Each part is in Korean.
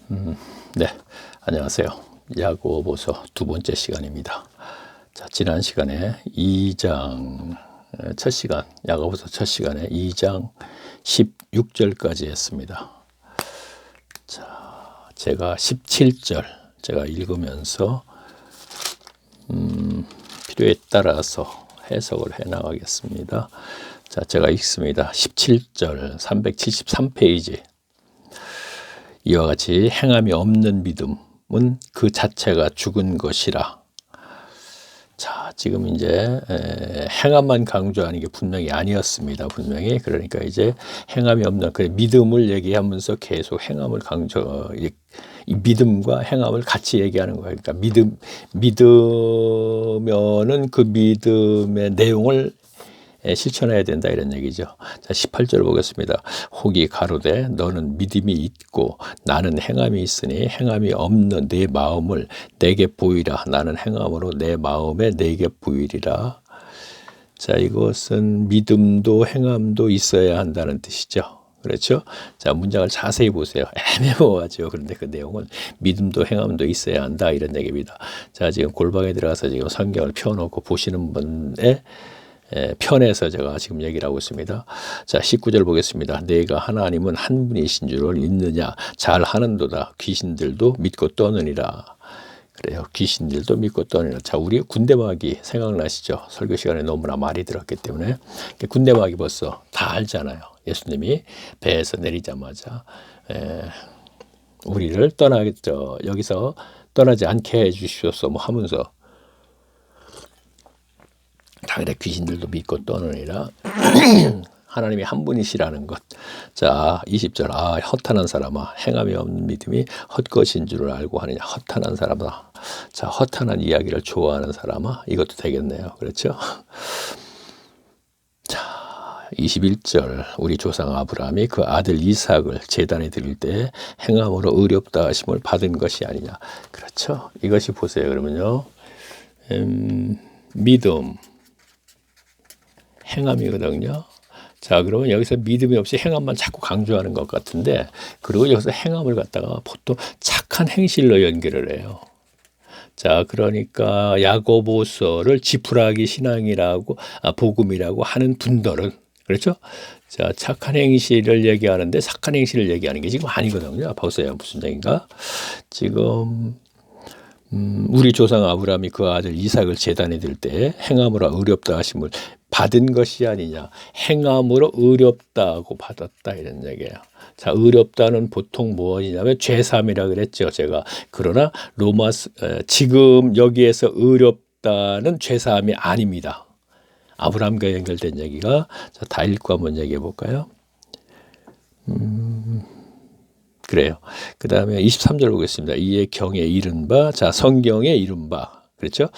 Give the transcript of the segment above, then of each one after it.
네, 안녕하세요. 야고보서 두 번째 시간입니다. 자, 지난 시간에 2장 첫 시간, 야고보서 첫 시간에 2장 16절까지 했습니다. 자, 제가 17절 제가 읽으면서 필요에 따라서 해석을 해 나가겠습니다. 자, 제가 읽습니다. 17절 373페이지. 이와 같이 행함이 없는 믿음은 그 자체가 죽은 것이라. 자, 지금 이제 행함만 강조하는 게 분명히 아니었습니다. 분명히. 그러니까 이제 행함이 없는 그 믿음을 얘기하면서 계속 행함을 이 믿음과 행함을 같이 얘기하는 거예요. 그러니까 믿으면은 그 믿음의 내용을 실천해야 된다 이런 얘기죠. 자, 18절 보겠습니다. 혹이 가로되 너는 믿음이 있고 나는 행함이 있으니 행함이 없는 내 마음을 내게 보이라. 나는 행함으로 내 마음에 내게 보이리라. 자, 이것은 믿음도 행함도 있어야 한다는 뜻이죠. 그렇죠? 자, 문장을 자세히 보세요. 애매모호하죠. 그런데 그 내용은 믿음도 행함도 있어야 한다 이런 얘기입니다. 자, 지금 골방에 들어가서 지금 성경을 펴놓고 보시는 분의 편에서 제가 지금 얘기를 하고 있습니다. 자, 19절 보겠습니다. 내가 하나님은 한 분이신 줄을 믿느냐? 잘 하는도다. 귀신들도 믿고 떠느니라. 그래요. 귀신들도 믿고 떠느니라. 자, 우리 군대마귀 생각나시죠? 설교 시간에 너무나 많이 들었기 때문에 군대마귀 벌써 다 알잖아요. 예수님이 배에서 내리자마자 우리를 떠나겠죠. 여기서 떠나지 않게 해주시옵소서 뭐 하면서 다 그래 귀신들도 믿고 떠느니라. 하나님이 한 분이시라는 것. 자, 20절. 아, 허탄한 사람아, 행함이 없는 믿음이 헛것인 줄을 알고 하느냐. 허탄한 사람아. 자, 허탄한 이야기를 좋아하는 사람아, 이것도 되겠네요. 그렇죠? 자, 21절. 우리 조상 아브라함이 그 아들 이삭을 제단에 드릴 때 행함으로 의롭다 하심을 받은 것이 아니냐. 그렇죠? 이것이 보세요. 그러면요. 믿음. 행함이거든요. 자, 그러면 여기서 믿음이 없이 행함만 자꾸 강조하는 것 같은데, 그리고 여기서 행함을 갖다가 보통 착한 행실로 연결을 해요. 자, 그러니까 야고보서를 지푸라기 신앙이라고 복음이라고 하는 분들은 그렇죠? 자, 착한 행실을 얘기하는데 착한 행실을 얘기하는 게 지금 아니거든요. 보세요. 무슨 얘기인가? 지금 우리 조상 아브라함이 그 아들 이삭을 제단에 들 때 행함으로 의롭다 하심을 받은 것이 아니냐. 행함으로 의롭다고 받았다 이런 얘기예요. 자, 의롭다는 보통 무엇이냐면 죄사함이라 그랬죠, 제가. 그러나 지금 여기에서 의롭다는 죄사함이 아닙니다. 아브라함과 연결된 얘기가. 자, 다 읽고 한번 얘기해 볼까요? 그래요. 그 다음에 23절 보겠습니다. 이에 경에 이른 바, 자, 성경에 이른 바. 그렇죠?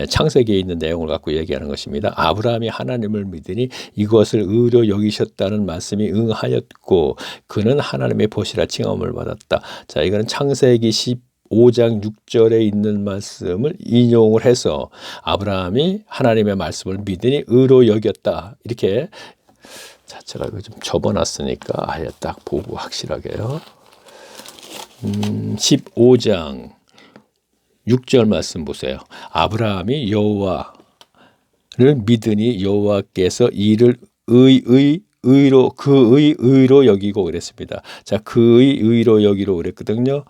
창세기에 있는 내용을 갖고 얘기하는 것입니다. 아브라함이 하나님을 믿으니 이것을 의로 여기셨다는 말씀이 응하였고 그는 하나님의 보시라 칭함을 받았다. 자, 이거는 창세기 15장 6절에 있는 말씀을 인용을 해서 아브라함이 하나님의 말씀을 믿으니 의로 여겼다. 이렇게. 자, 제가 이거 좀 접어놨으니까 아예 딱 보고 확실하게요. 15장 6절 말씀 보세요. 아브라함이 여호와를 믿으니 여호와께서 이를 의로 의로 여기고 그랬습니다. 자, 그의 의로 여기로 그랬거든요.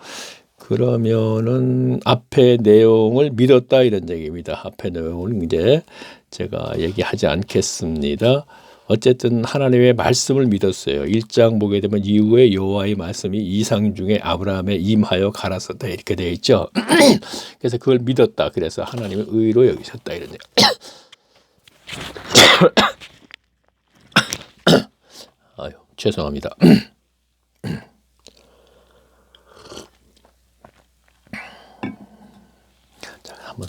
그러면은 앞에 내용을 믿었다 이런 얘기입니다. 앞에 내용을 이제 제가 얘기하지 않겠습니다. 어쨌든 하나님의 말씀을 믿었어요. 1장 보게 되면 이후에 여호와의 말씀이 이상 중에 아브라함에 임하여 가라섰다 이렇게 되어 있죠. 그래서 그걸 믿었다. 그래서 하나님의 의로 여기셨다 이런 얘기. 아유, 죄송합니다. 자, 한번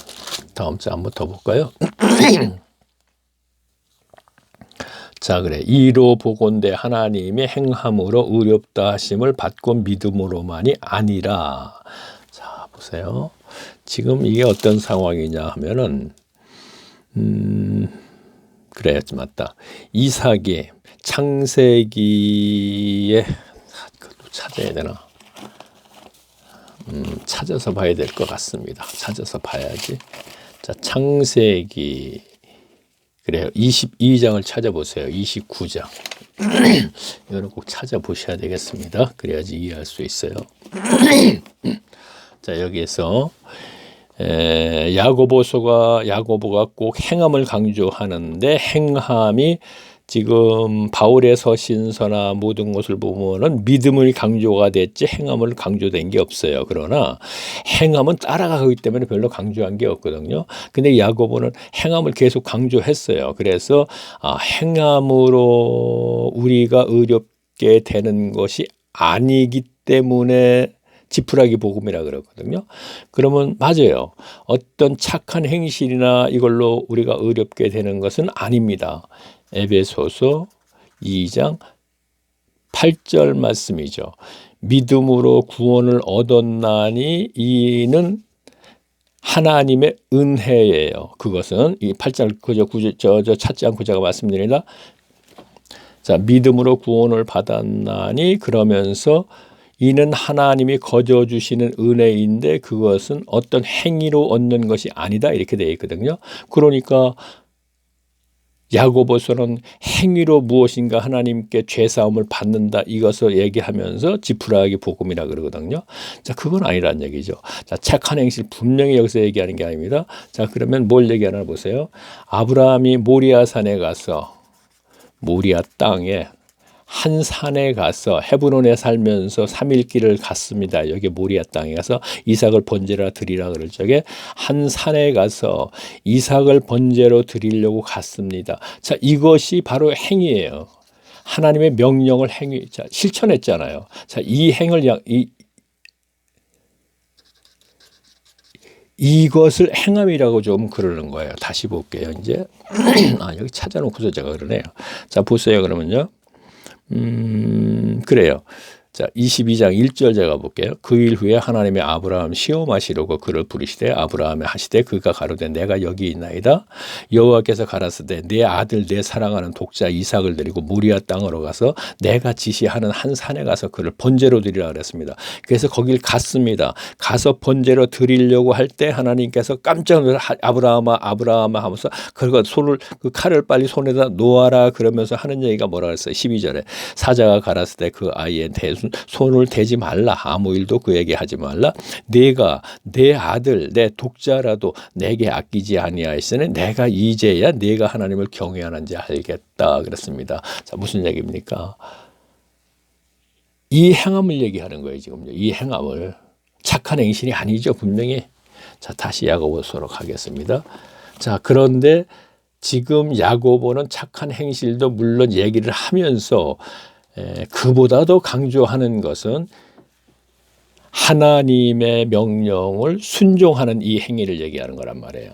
다음 주 한번 더 볼까요? 자, 그래. 이로 보건대 하나님의 행함으로 의롭다 하심을 받고 믿음으로만이 아니라. 자, 보세요. 지금 이게 어떤 상황이냐 하면은 그래, 맞다. 이삭이 창세기에 그것도 찾아야 되나? 찾아서 봐야 될 것 같습니다. 찾아서 봐야지. 자, 창세기. 그래요. 22장을 찾아보세요. 29장. 이거는 꼭 찾아보셔야 되겠습니다. 그래야지 이해할 수 있어요. 자, 여기에서 야고보가 꼭 행함을 강조하는데, 행함이 지금 바울의 서신서나 모든 것을 보면은 믿음을 강조가 됐지 행함을 강조된 게 없어요. 그러나 행함은 따라가기 때문에 별로 강조한 게 없거든요. 근데 야고보는 행함을 계속 강조했어요. 그래서 행함으로 우리가 의롭게 되는 것이 아니기 때문에 지푸라기 복음이라 그러거든요. 그러면 맞아요. 어떤 착한 행실이나 이걸로 우리가 의롭게 되는 것은 아닙니다. 에베소서 2장 8절 말씀이죠. 믿음으로 구원을 얻었나니 이는 하나님의 은혜예요. 그것은 이 8절 저 찾지 않고 제가 말씀드리라. 자, 믿음으로 구원을 받았나니 그러면서 이는 하나님이 거저 주시는 은혜인데 그것은 어떤 행위로 얻는 것이 아니다 이렇게 되어 있거든요. 그러니까 야고보서는 행위로 무엇인가 하나님께 죄사함을 받는다 이것을 얘기하면서 지푸라기 복음이라 그러거든요. 자, 그건 아니란 얘기죠. 자, 착한 행실 분명히 여기서 얘기하는 게 아닙니다. 자, 그러면 뭘 얘기하나 보세요. 아브라함이 모리아 산에 가서 모리아 땅에 한 산에 가서 헤브론에 살면서 3일 길을 갔습니다. 여기 모리아 땅에 가서 이삭을 번제로 드리라 그럴 적에 한 산에 가서 이삭을 번제로 드리려고 갔습니다. 자, 이것이 바로 행위예요. 하나님의 명령을 실천했잖아요. 자, 이 행을 이것을 행함이라고 좀 그러는 거예요. 다시 볼게요. 이제 여기 찾아놓고서 제가 그러네요. 자, 보세요. 그러면요. 그래요. 자, 22장 1절 제가 볼게요. 그 일 후에 하나님의 아브라함 시험하시려고 그를 부르시되 아브라함이 하시되 그가 가로되 내가 여기 있나이다. 여호와께서 가라사대 내 아들 내 사랑하는 독자 이삭을 데리고 모리아 땅으로 가서 내가 지시하는 한 산에 가서 그를 번제로 드리라 그랬습니다. 그래서 거길 갔습니다. 가서 번제로 드리려고 할 때 하나님께서 깜짝 놀라 아브라함아 하면서 그리고 그 칼을 빨리 손에다 놓아라 그러면서 하는 얘기가 뭐라 그랬어요. 12절에 사자가 가라사대 그 아이의 손을 대지 말라. 아무 일도 그에게 하지 말라. 내가 내 아들 내 독자라도 내게 아끼지 아니하였으니 내가 이제야 내가 하나님을 경외하는지 알겠다 그랬습니다. 자, 무슨 얘기입니까? 이 행함을 얘기하는 거예요. 지금요. 이 행함을. 착한 행실이 아니죠. 분명히. 자, 다시 야고보서로 가겠습니다. 자, 그런데 지금 야고보는 착한 행실도 물론 얘기를 하면서 그보다도 강조하는 것은 하나님의 명령을 순종하는 이 행위를 얘기하는 거란 말이에요.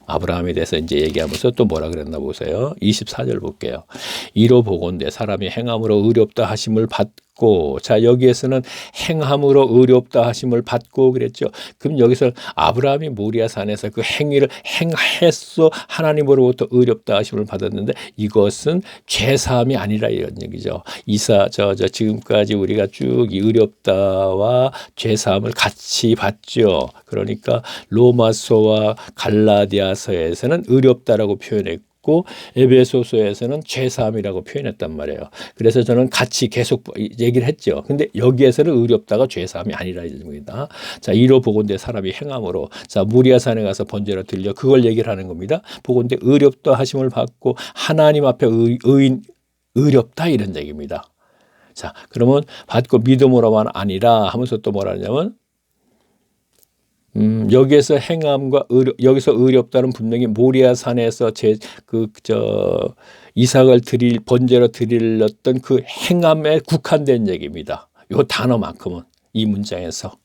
아브라함에 대해서 이제 얘기하면서 또 뭐라 그랬나 보세요. 24절 볼게요. 이로 보건대 사람이 행함으로 의롭다 하심을 받고, 자, 여기에서는 행함으로 의롭다 하심을 받고 그랬죠. 그럼 여기서 아브라함이 모리아 산에서 그 행위를 행했어 하나님으로부터 의롭다 하심을 받았는데 이것은 죄사함이 아니라 이런 얘기죠. 지금까지 우리가 쭉 이 의롭다와 죄사함을 같이 받죠. 그러니까 로마서와 갈라디아서에서는 의롭다라고 표현했고 에베소서에서는 죄사함이라고 표현했단 말이에요. 그래서 저는 같이 계속 얘기를 했죠. 근데 여기에서는 의롭다가 죄사함이 아니라 이겁니다. 자, 이로 보건대 사람이 행함으로, 자, 무리아산에 가서 번제로 드려 그걸 얘기를 하는 겁니다. 보건대 의롭다 하심을 받고 하나님 앞에 의롭다 이런 얘기입니다. 자, 그러면 받고 믿음으로만 아니라 하면서 또 뭐라 하냐면 여기에서 행함과 여기서 의롭다는 분명히 모리아 산에서 이삭을 번제로 드렸던 그 행함에 국한된 얘기입니다. 이 단어만큼은 이 문장에서.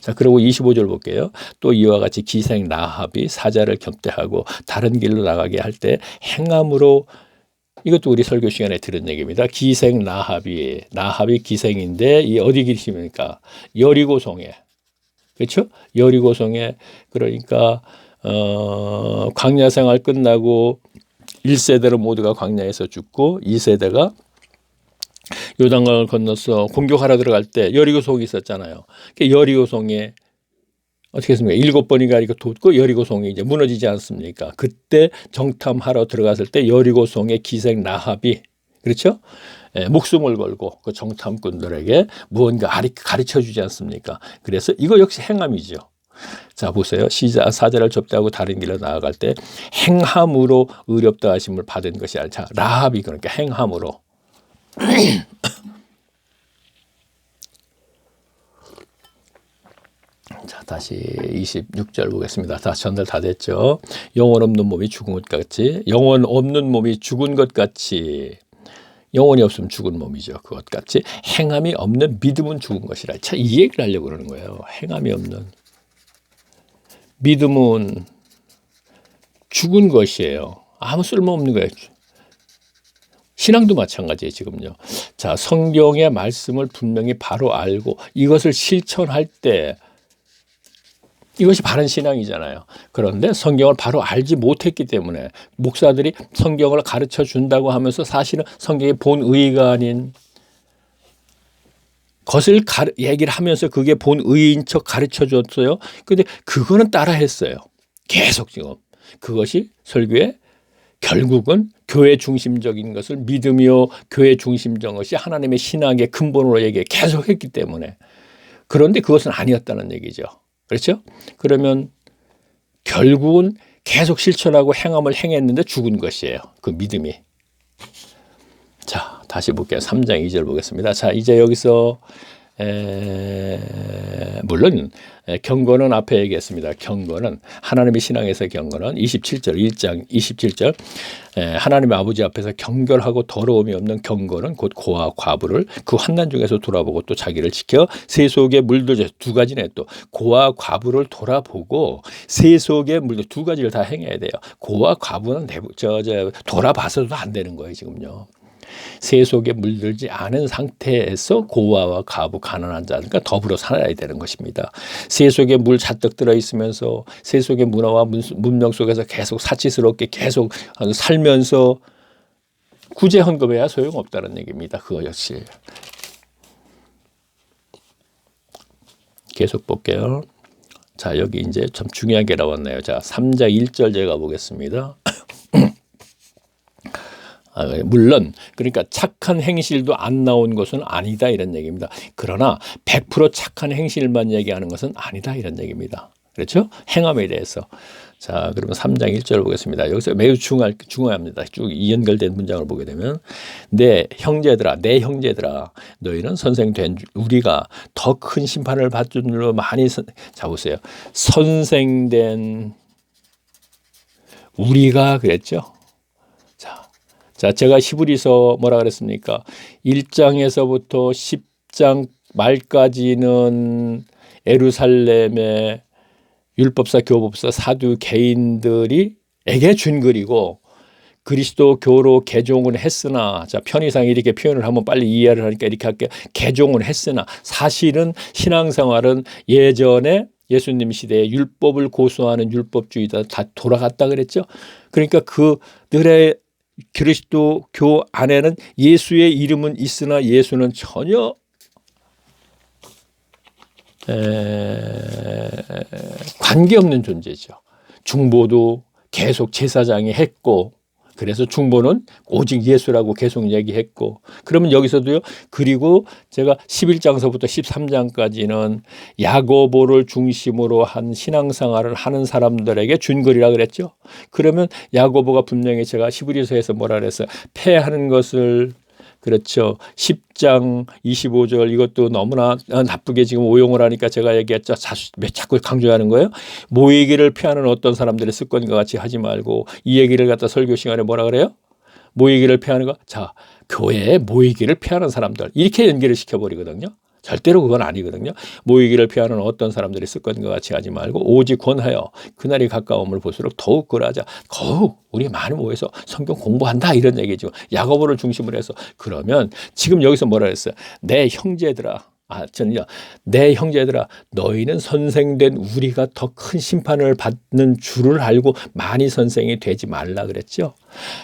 자, 그리고 25절 볼게요. 또 이와 같이 기생 라합이 사자를 격대하고 다른 길로 나가게 할 때 행함으로, 이것도 우리 설교 시간에 들은 얘기입니다. 기생 라합이 기생인데 이 어디 계십니까? 여리고성에. 그렇죠? 여리고성에. 그러니까 광야 생활 끝나고 1세대로 모두가 광야에서 죽고 2세대가 요단강을 건너서 공격하러 들어갈 때 여리고성이 있었잖아요. 여리고성에 어떻게 했습니까? 7번인가 이거 돋고 여리고성이 이제 무너지지 않습니까? 그때 정탐하러 들어갔을 때 여리고성의 기생 라합이 그렇죠? 목숨을 걸고 그 정탐꾼들에게 무언가 가르쳐 주지 않습니까? 그래서 이거 역시 행함이죠. 자 보세요. 4절을 접대하고 다른 길로 나아갈 때 행함으로 의롭다 하심을 받은 것이 아니라, 자 라합이 그러니까 행함으로 자 다시 26절 보겠습니다. 다 전달 다 됐죠. 영혼 없는 몸이 죽은 것 같이, 영혼 없는 몸이 죽은 것 같이, 영혼이 없으면 죽은 몸이죠. 그것 같이 행함이 없는 믿음은 죽은 것이라. 자, 이 얘기를 하려고 그러는 거예요. 행함이 없는 믿음은 죽은 것이에요. 아무 쓸모없는 거예요. 신앙도 마찬가지예요. 지금요. 자, 성경의 말씀을 분명히 바로 알고 이것을 실천할 때 이것이 바른 신앙이잖아요. 그런데 성경을 바로 알지 못했기 때문에 목사들이 성경을 가르쳐 준다고 하면서 사실은 성경의 본 의의가 아닌 것을 얘기를 하면서 그게 본 의의인 척 가르쳐 줬어요. 근데 그거는 따라 했어요. 계속 지금. 그것이 설교의 결국은 교회 중심적인 것을 믿으며 교회 중심적인 것이 하나님의 신앙의 근본으로 얘기 계속 했기 때문에. 그런데 그것은 아니었다는 얘기죠. 그렇죠? 그러면 결국은 계속 실천하고 행함을 행했는데 죽은 것이에요. 그 믿음이. 자, 다시 볼게요. 3장 2절 보겠습니다. 자, 이제 여기서 물론 경고는 앞에 얘기했습니다. 경고는 하나님의 신앙에서 경고는 27절 1장 27절 하나님의 아버지 앞에서 경결하고 더러움이 없는 경고는 곧 고아 과부를 그 환난 중에서 돌아보고 또 자기를 지켜 세속에 물들여 두 가지네. 또 고아 과부를 돌아보고 세속에 물들 두 가지를 다 행해야 돼요. 고아 과부는 돌아봐서도 안 되는 거예요. 지금요. 세속에 물들지 않은 상태에서 고아와 과부 가난한 자들과 더불어 살아야 되는 것입니다. 세속에 물 잔뜩 들어있으면서 세속의 문화와 문명 속에서 계속 사치스럽게 계속 살면서 구제 헌금해야 소용없다는 얘기입니다. 그거 역시. 계속 볼게요. 자, 여기 이제 좀 중요한 게 나왔네요. 자, 3장 1절 제가 보겠습니다. 물론 그러니까 착한 행실도 안 나온 것은 아니다 이런 얘기입니다. 그러나 100% 착한 행실만 얘기하는 것은 아니다 이런 얘기입니다. 그렇죠? 행함에 대해서. 자, 그러면 3장 1절 보겠습니다. 여기서 매우 중요합니다. 쭉 연결된 문장을 보게 되면 내 형제들아 너희는 선생된 우리가 더 큰 심판을 받을 줄로 많이 자 보세요. 선생된 우리가 그랬죠. 자, 제가 히브리서 뭐라 그랬습니까? 1장에서부터 10장 말까지는 예루살렘의 율법사, 교법사, 사두 개인들이에게 준 글이고 그리스도 교로 개종을 했으나, 자, 편의상 이렇게 표현을 하면 빨리 이해를 하니까 이렇게 할게요. 개종을 했으나 사실은 신앙생활은 예전에 예수님 시대에 율법을 고수하는 율법주의다 다 돌아갔다 그랬죠. 그러니까 그들의 그리스도교 안에는 예수의 이름은 있으나 예수는 전혀 관계없는 존재죠. 중보도 계속 제사장이 했고 그래서 중보는 오직 예수라고 계속 얘기했고 그러면 여기서도요. 그리고 제가 11장서부터 13장까지는 야고보를 중심으로 한 신앙생활을 하는 사람들에게 준 글이라 그랬죠. 그러면 야고보가 분명히 제가 히브리서에서 뭐라 그랬어요. 패하는 것을 그렇죠. 10장 25절 이것도 너무나 나쁘게 지금 오용을 하니까 제가 얘기했죠. 왜 자꾸 강조하는 거예요? 모이기를 피하는 어떤 사람들의 습관과 같이 하지 말고 이 얘기를 갖다 설교 시간에 뭐라 그래요? 모이기를 피하는 거. 자, 교회에 모이기를 피하는 사람들 이렇게 연결을 시켜버리거든요. 절대로 그건 아니거든요. 모이기를 피하는 어떤 사람들의 습관과 같이 하지 말고 오직 권하여 그날이 가까움을 볼수록 더욱 그러하자. 더욱 우리 많이 모여서 성경 공부한다 이런 얘기죠. 야고보를 중심으로 해서. 그러면 지금 여기서 뭐라 그랬어요? 내 형제들아. 저는요, 내 형제들아, 너희는 선생된 우리가 더 큰 심판을 받는 줄을 알고 많이 선생이 되지 말라 그랬죠.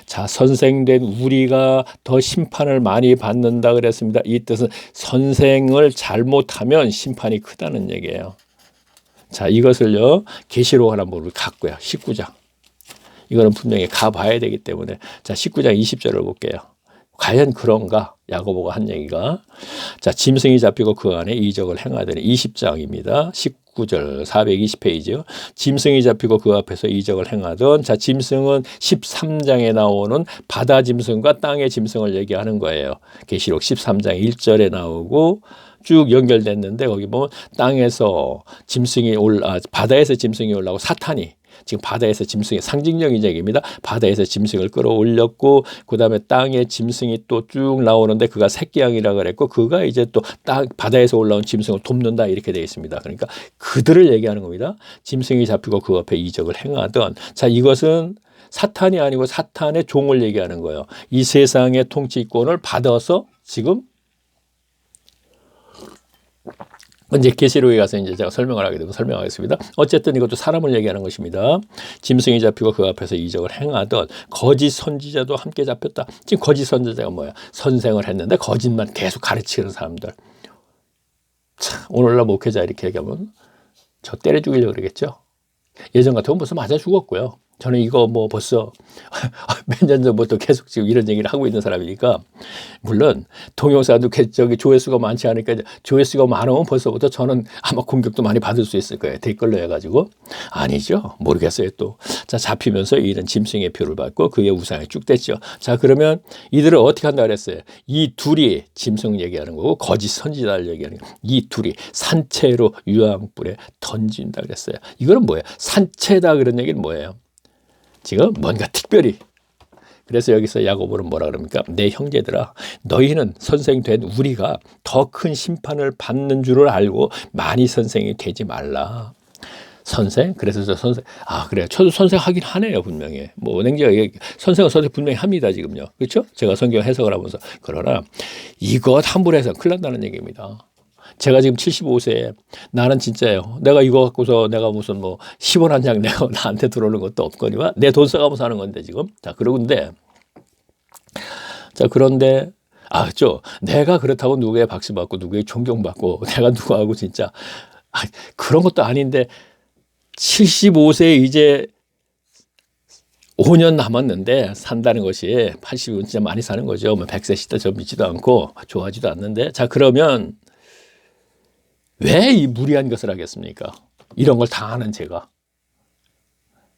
자, 선생된 우리가 더 심판을 많이 받는다 그랬습니다. 이 뜻은 선생을 잘못하면 심판이 크다는 얘기예요. 자, 이것을요, 계시록 하나 보면 갔고요. 19장. 이거는 분명히 가봐야 되기 때문에. 자, 19장 20절을 볼게요. 과연 그런가? 야고보가 한 얘기가. 자, 짐승이 잡히고 그 안에 이적을 행하더니 20장입니다. 19절 420페이지요. 짐승이 잡히고 그 앞에서 이적을 행하던. 자, 짐승은 13장에 나오는 바다 짐승과 땅의 짐승을 얘기하는 거예요. 계시록 13장 1절에 나오고 쭉 연결됐는데 거기 보면 땅에서 짐승이 바다에서 짐승이 올라오고 사탄이 지금 바다에서 짐승의 상징적인 얘기입니다. 바다에서 짐승을 끌어올렸고 그 다음에 땅에 짐승이 또 쭉 나오는데 그가 새끼양이라 그랬고 그가 이제 또 바다에서 올라온 짐승을 돕는다 이렇게 되어 있습니다. 그러니까 그들을 얘기하는 겁니다. 짐승이 잡히고 그 앞에 이적을 행하던. 자, 이것은 사탄이 아니고 사탄의 종을 얘기하는 거예요. 이 세상의 통치권을 받아서 지금 이제 계시록에 가서 이제 제가 설명을 하게 되면 설명하겠습니다. 어쨌든 이것도 사람을 얘기하는 것입니다. 짐승이 잡히고 그 앞에서 이적을 행하던 거짓 선지자도 함께 잡혔다. 지금 거짓 선지자가 뭐야? 선생을 했는데 거짓만 계속 가르치는 사람들. 참, 오늘날 목회자 이렇게 얘기하면 저 때려 죽이려고 그러겠죠. 예전 같으면 벌써 맞아 죽었고요. 저는 이거 뭐 벌써 몇 년 전부터 계속 지금 이런 얘기를 하고 있는 사람이니까, 물론 동영상도 저기 조회수가 많지 않으니까 조회수가 많으면 벌써부터 저는 아마 공격도 많이 받을 수 있을 거예요. 댓글로 해가지고. 아니죠. 모르겠어요 또. 자, 잡히면서 이런 짐승의 표를 받고 그의 우상에 쭉 뗐죠. 자, 그러면 이들을 어떻게 한다 그랬어요? 이 둘이 짐승 얘기하는 거고 거짓 선지자를 얘기하는 거. 이 둘이 산채로 유황불에 던진다 그랬어요. 이거는 뭐예요? 산채다 그런 얘기는 뭐예요? 지금 뭔가 특별히. 그래서 여기서 야고보는 뭐라 그럽니까? 내 형제들아, 너희는 선생된 우리가 더 큰 심판을 받는 줄을 알고 많이 선생이 되지 말라. 선생? 그래서 저 선생, 그래요. 저도 선생 하긴 하네요, 분명히. 뭐, 냉정하게, 선생은 선생 분명히 합니다, 지금요. 그렇죠? 제가 성경 해석을 하면서. 그러나, 이것 함부로 해서 큰일 난다는 얘기입니다. 제가 지금 75세에 나는 진짜예요. 내가 이거 갖고서 내가 무슨 뭐 10원 한 장 내가 나한테 들어오는 것도 없거니와 내 돈 써가면서 하는 건데 지금. 자, 그런데 그렇죠. 내가 그렇다고 누구의 박수 받고 누구의 존경받고 내가 누구하고 진짜 그런 것도 아닌데 75세 이제 5년 남았는데 산다는 것이 80은 진짜 많이 사는 거죠. 뭐 100세 시대 저 믿지도 않고 좋아하지도 않는데. 자, 그러면 왜 이 무리한 것을 하겠습니까? 이런 걸 다 아는 제가.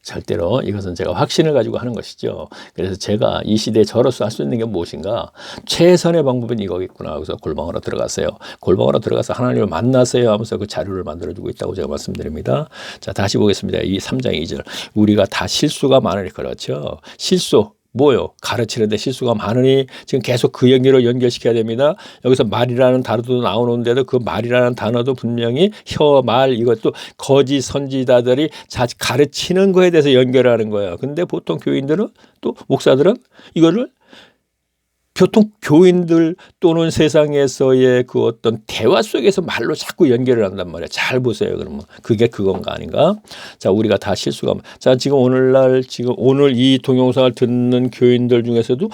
절대로 이것은 제가 확신을 가지고 하는 것이죠. 그래서 제가 이 시대에 저로서 할 수 있는 게 무엇인가? 최선의 방법은 이거겠구나 하고서 골방으로 들어갔어요. 골방으로 들어가서 하나님을 만나세요 하면서 그 자료를 만들어주고 있다고 제가 말씀드립니다. 자, 다시 보겠습니다. 이 3장 2절. 우리가 다 실수가 많으니. 그렇죠. 실수. 뭐요? 가르치는데 실수가 많으니 지금 계속 그 얘기로 연결시켜야 됩니다. 여기서 말이라는 단어도 나오는데도 그 말이라는 단어도 분명히 말 이것도 거짓 선지자들이 가르치는 거에 대해서 연결하는 거예요. 근데 보통 교인들은 또 목사들은 이거를 보통 교인들 또는 세상에서의 그 어떤 대화 속에서 말로 자꾸 연결을 한단 말이에요. 잘 보세요. 그러면 그게 그건가 아닌가? 자, 우리가 다 실수가. 자, 지금 오늘 이 동영상을 듣는 교인들 중에서도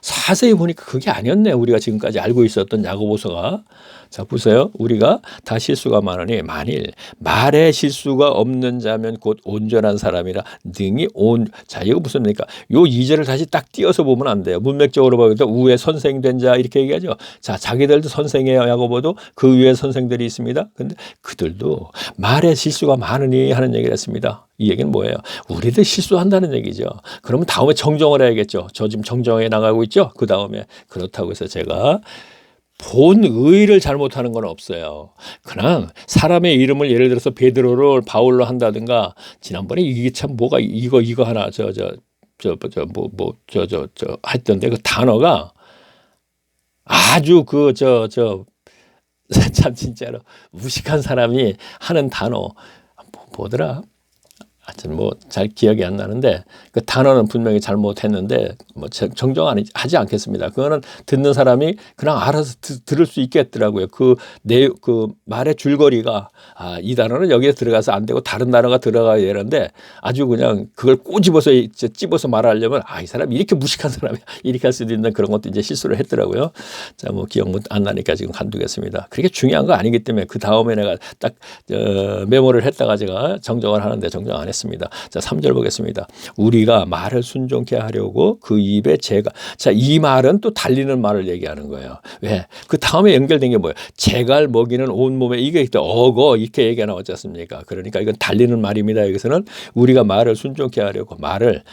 자세히 보니까 그게 아니었네. 우리가 지금까지 알고 있었던 야고보서가. 자, 보세요. 우리가 다 실수가 많으니 만일 말에 실수가 없는 자면 곧 온전한 사람이라 능히 자, 이거 무슨 말입니까? 요 2절을 다시 딱 띄어서 보면 안 돼요. 문맥적으로 보면 우에 선생된 자 이렇게 얘기하죠. 자, 자기들도 선생이에요. 야고보도 그 위에 선생들이 있습니다. 근데 그들도 말에 실수가 많으니 하는 얘기를 했습니다. 이 얘기는 뭐예요? 우리도 실수한다는 얘기죠. 그러면 다음에 정정을 해야겠죠. 저 지금 정정해 나가고 있죠. 그 다음에 그렇다고 해서 제가 본의를 잘못하는 건 없어요. 그냥 사람의 이름을 예를 들어서 베드로를 바울로 한다든가 지난번에 이게 참 뭐가 이거 하나 했던데 그 단어가 아주 참 진짜로 무식한 사람이 하는 단어 뭐더라? 하여튼 뭐 잘 기억이 안 나는데 그 단어는 분명히 잘못했는데 뭐 정정 하지 않겠습니다. 그거는 듣는 사람이 그냥 알아서 들을 수 있겠더라고요. 그 말의 줄거리가 이 단어는 여기에 들어가서 안 되고 다른 단어가 들어가야 되는데 아주 그냥 그걸 꼬집어서 찝어서 말하려면 이 사람 이렇게 무식한 사람이 이렇게 할 수도 있는 그런 것도 이제 실수를 했더라고요. 자, 뭐 기억 안 나니까 지금 간두겠습니다. 그렇게 중요한 거 아니기 때문에 그 다음에 내가 딱 메모를 했다가 제가 정정을 하는데 정정 안 했습니다. 자, 3절 보겠습니다. 우리가 말을 순종케 하려고 그 입에 재갈. 자, 이 말은 또 달리는 말을 얘기하는 거예요. 왜? 그 다음에 연결된 게 뭐예요? 재갈 먹이는 온몸에 이게 또 어거 이렇게 얘기가 나왔지 않습니까? 그러니까 이건 달리는 말입니다. 여기서는 우리가 말을 순종케 하려고 말을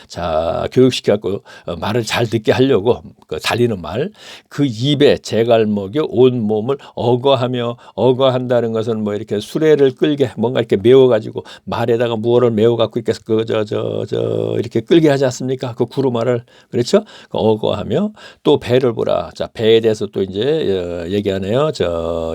교육시켜갖고 말을 잘 듣게 하려고 그 달리는 말, 그 입에 재갈 먹여 온몸을 어거한다는 것은 뭐 이렇게 수레를 끌게 뭔가 이렇게 메워가지고 말에다가 무엇을 메워갖고 이렇게 이렇게 끌게 하지 않습니까? 그 구루말을 그렇죠? 어거하며 또 배를 보라. 자, 배에 대해서 또 이제 얘기하네요.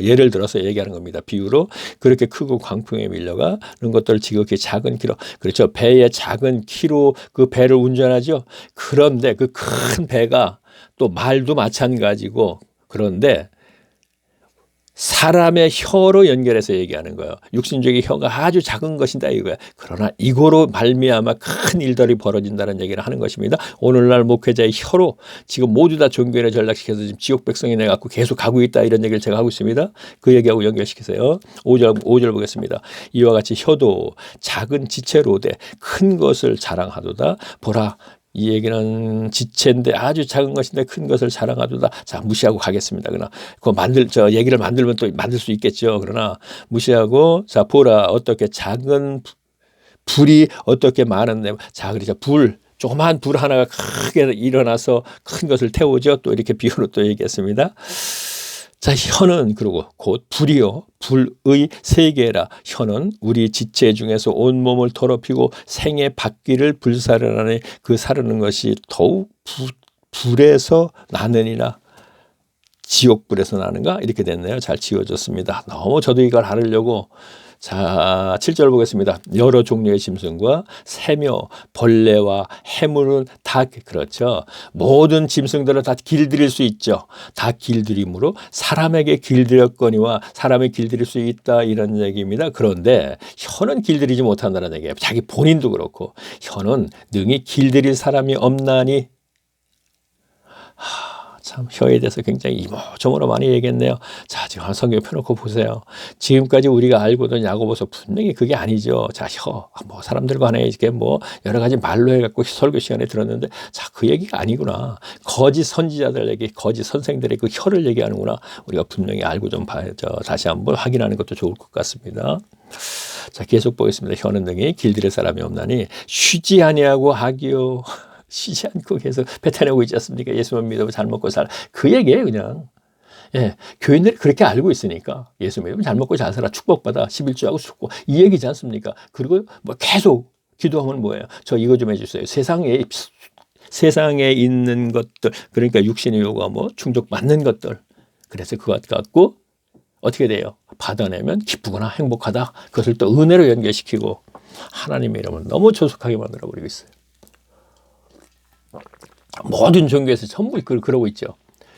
예를 들어서 얘기하는 겁니다. 비유로 그렇게 크고 광풍에 밀려가는 것들 지극히 작은 키로 그렇죠? 배의 작은 키로 그 배를 운전하죠. 그런데 그 큰 배가 또 말도 마찬가지고 그런데 사람의 혀로 연결해서 얘기하는 거예요. 육신적인 혀가 아주 작은 것이다 이거야. 그러나 이거로 말미암아 큰 일들이 벌어진다는 얘기를 하는 것입니다. 오늘날 목회자의 혀로 지금 모두 다 종교에 전락시켜서 지금 지옥 백성이 돼갖고 계속 가고 있다 이런 얘기를 제가 하고 있습니다. 그 얘기하고 연결시키세요. 5절 보겠습니다. 이와 같이 혀도 작은 지체로되 큰 것을 자랑하도다. 보라. 이 얘기는 지체인데 아주 작은 것인데 큰 것을 자랑하도다. 자, 무시하고 가겠습니다. 그러나 얘기를 만들면 또 만들 수 있겠죠. 그러나 무시하고 자, 보라 어떻게 작은 불이 어떻게 많은데 자, 그러자 조그만 불 하나가 크게 일어나서 큰 것을 태우죠. 또 이렇게 비유로 또 얘기했습니다. 자, 혀는 그리고 곧 불이요. 불의 세계라. 혀는 우리 지체 중에서 온몸을 더럽히고 생의 바퀴를 불사르나니 그 사르는 것이 더욱 불에서 나느니라. 지옥불에서 나는가? 이렇게 됐네요. 잘 지어졌습니다. 너무 저도 이걸 하려고 자, 7절 보겠습니다. 여러 종류의 짐승과 새며 벌레와 해물은 다 그렇죠. 모든 짐승들은 다 길들일 수 있죠. 다 길들임으로 사람에게 길들였거니와 사람이 길들일 수 있다 이런 얘기입니다. 그런데 혀는 길들이지 못한다는 얘기예요. 자기 본인도 그렇고 혀는 능히 길들일 사람이 없나니 참 혀에 대해서 굉장히 이모저모로 많이 얘기했네요. 자, 지금 성경 펴놓고 보세요. 지금까지 우리가 알고던 야고보서 분명히 그게 아니죠. 자, 뭐 사람들 간에 이렇게 뭐 여러 가지 말로 해갖고 설교 시간에 들었는데 자, 그 얘기가 아니구나. 거짓 선지자들에게 거짓 선생들의 그 혀를 얘기하는구나. 우리가 분명히 알고 좀 봐야죠. 다시 한번 확인하는 것도 좋을 것 같습니다. 자, 계속 보겠습니다. 혀는 등이 길들일 사람이 없나니 쉬지 아니하고 하기요. 쉬지 않고 계속 뱉어내고 있지 않습니까? 예수만 믿으면 잘 먹고 살아. 그 얘기예요, 그냥. 예, 교인들이 그렇게 알고 있으니까 예수 믿으면 잘 먹고 잘 살아. 축복받아. 11조하고 죽고. 이 얘기지 않습니까? 그리고 뭐 계속 기도하면 뭐예요? 저 이거 좀 해주세요. 세상에 있는 것들, 그러니까 육신의 요구가 충족받는 것들. 그래서 그것 갖고 어떻게 돼요? 받아내면 기쁘거나 행복하다. 그것을 또 은혜로 연결시키고 하나님의 이름을 너무 조속하게 만들어버리고 있어요. 모든 종교에서 전부 그러고 있죠.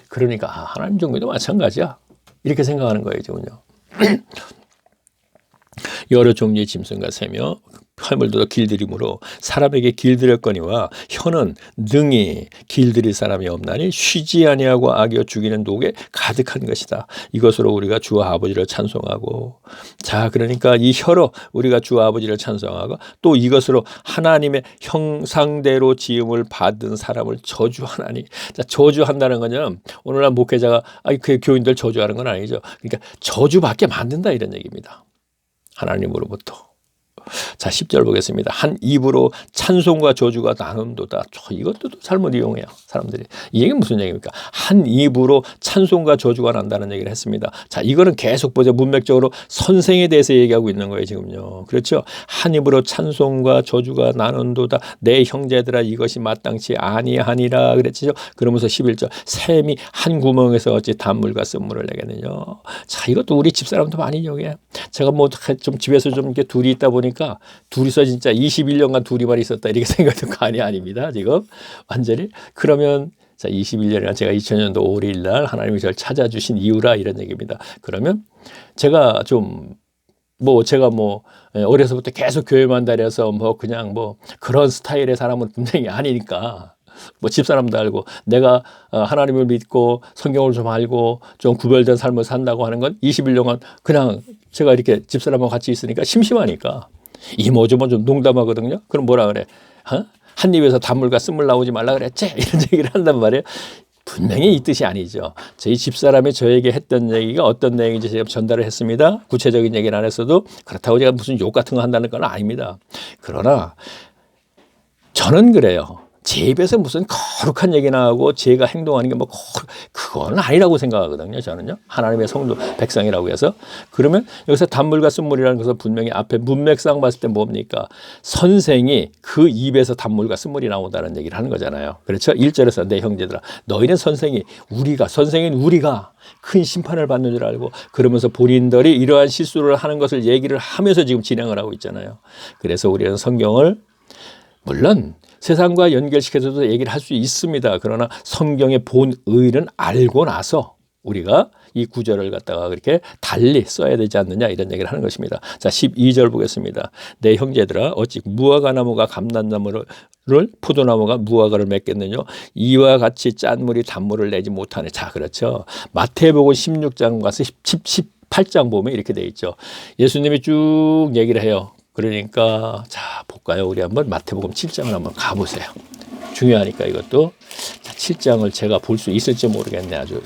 그러니까 하나님 종교도 마찬가지야. 이렇게 생각하는 거예요, 지금요. 여러 종류의 짐승과 새며 허물도 길들임으로 사람에게 길들였거니와 혀는 능히 길들일 사람이 없나니 쉬지 아니하고 악여 죽이는 독에 가득한 것이다. 이것으로 우리가 주와 아버지를 찬송하고 자, 그러니까 이 혀로 우리가 주와 아버지를 찬송하고 또 이것으로 하나님의 형상대로 지음을 받은 사람을 저주하나니. 자, 저주한다는 거는 오늘날 목회자가 그 교인들 저주하는 건 아니죠. 그러니까 저주받게 만든다 이런 얘기입니다. 하나님으로부터. 자, 10절 보겠습니다. 한 입으로 찬송과 저주가 나눈도다. 이것도 잘못 이용해요, 사람들이. 이 얘기는 무슨 얘기입니까? 한 입으로 찬송과 저주가 난다는 얘기를 했습니다. 자, 이거는 계속 보죠. 문맥적으로 선생에 대해서 얘기하고 있는 거예요, 지금요. 그렇죠? 한 입으로 찬송과 저주가 나눈도다. 내 형제들아 이것이 마땅치 아니하니라 그랬죠. 그러면서 11절 샘이 한 구멍에서 어찌 단물과 쓴물을 내겠느냐. 자, 이것도 우리 집사람도 많이 이용해요. 제가 뭐 좀 집에서 좀 이렇게 둘이 있다 보니까 둘이서 진짜 21년간 둘이만 있었다 이렇게 생각된 거 아닙니다. 지금 완전히. 그러면 자, 21년이나 제가 2000년도 5월 1일 날 하나님이 저를 찾아주신 이유라 이런 얘기입니다. 그러면 제가 좀 제가 어려서부터 계속 교회만 다녀서 그냥 그런 스타일의 사람은 분명히 아니니까 집사람도 알고 내가 하나님을 믿고 성경을 좀 알고 좀 구별된 삶을 산다고 하는 건 21년간 그냥 제가 이렇게 집사람하고 같이 있으니까 심심하니까 이모저모 좀 농담하거든요. 그럼 뭐라 그래? 한 입에서 단물과 쓴물 나오지 말라 그랬지? 이런 얘기를 한단 말이에요. 분명히 이 뜻이 아니죠. 저희 집사람이 저에게 했던 얘기가 어떤 내용인지 제가 전달을 했습니다. 구체적인 얘기는 안 했어도 그렇다고 제가 무슨 욕 같은 거 한다는 건 아닙니다. 그러나 저는 그래요. 제 입에서 무슨 거룩한 얘기나 하고 제가 행동하는 게 그건 아니라고 생각하거든요. 저는요. 하나님의 성도 백성이라고 해서. 그러면 여기서 단물과 쓴물이라는 것은 분명히 앞에 문맥상 봤을 때 뭡니까? 선생이 그 입에서 단물과 쓴물이 나온다는 얘기를 하는 거잖아요. 그렇죠? 1절에서 내 형제들아 너희는 선생인 우리가 큰 심판을 받는 줄 알고 그러면서 본인들이 이러한 실수를 하는 것을 얘기를 하면서 지금 진행을 하고 있잖아요. 그래서 우리는 성경을 물론 세상과 연결시켜서도 얘기를 할 수 있습니다. 그러나 성경의 본의는 알고 나서 우리가 이 구절을 갖다가 그렇게 달리 써야 되지 않느냐 이런 얘기를 하는 것입니다. 자, 12절 보겠습니다. 내 형제들아 어찌 무화과나무가 감람나무를 포도나무가 무화과를 맺겠느냐 이와 같이 짠 물이 단물을 내지 못하네. 자, 그렇죠. 마태복음 16장 가서 18장 보면 이렇게 돼 있죠. 예수님이 쭉 얘기를 해요. 그러니까 자 볼까요? 우리 한번 마태복음 7장을 한번 가보세요. 중요하니까 이것도. 자, 7장을 제가 볼 수 있을지 모르겠네. 아주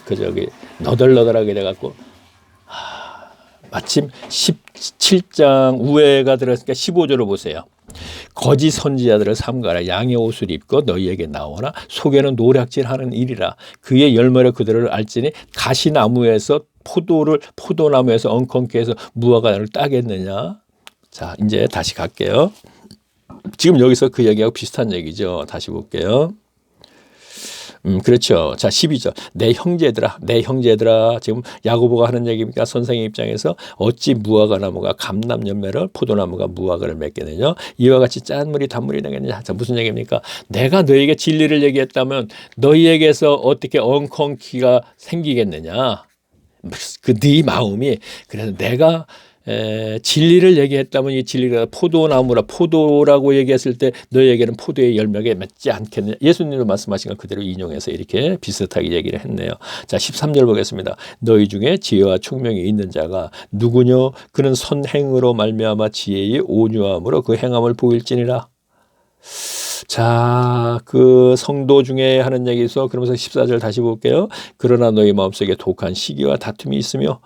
너덜너덜하게 돼갖고 마침 17장 우회가 들었으니까 15절을 보세요. 거짓 선지자들을 삼가라. 양의 옷을 입고 너희에게 나오나 속에는 노략질하는 일이라. 그의 열매로 그들을 알지니 가시나무에서 포도나무에서 엉겅퀴 해서 무화과를 따겠느냐. 자, 이제 다시 갈게요. 지금 여기서 그 얘기하고 비슷한 얘기죠. 다시 볼게요. 그렇죠. 자, 12절. 내 형제들아. 지금 야고보가 하는 얘기입니까? 선생의 입장에서 어찌 무화과 나무가 감람 열매를 포도나무가 무화과를 맺겠느냐? 이와 같이 짠 물이 단물이 되겠느냐? 자, 무슨 얘기입니까? 내가 너에게 진리를 얘기했다면 너희에게서 어떻게 엉겅퀴가 생기겠느냐? 네 마음이 그래서 내가 진리를 얘기했다면 이 진리가 포도라고 얘기했을 때 너희에게는 포도의 열매가 맺지 않겠느냐. 예수님도 말씀하신 걸 그대로 인용해서 이렇게 비슷하게 얘기를 했네요. 자, 13절 보겠습니다. 너희 중에 지혜와 총명이 있는 자가 누구뇨? 그는 선행으로 말미암아 지혜의 온유함으로 그 행함을 보일지니라. 자, 그 성도 중에 하는 얘기에서 그러면서 14절 다시 볼게요. 그러나 너희 마음속에 독한 시기와 다툼이 있으며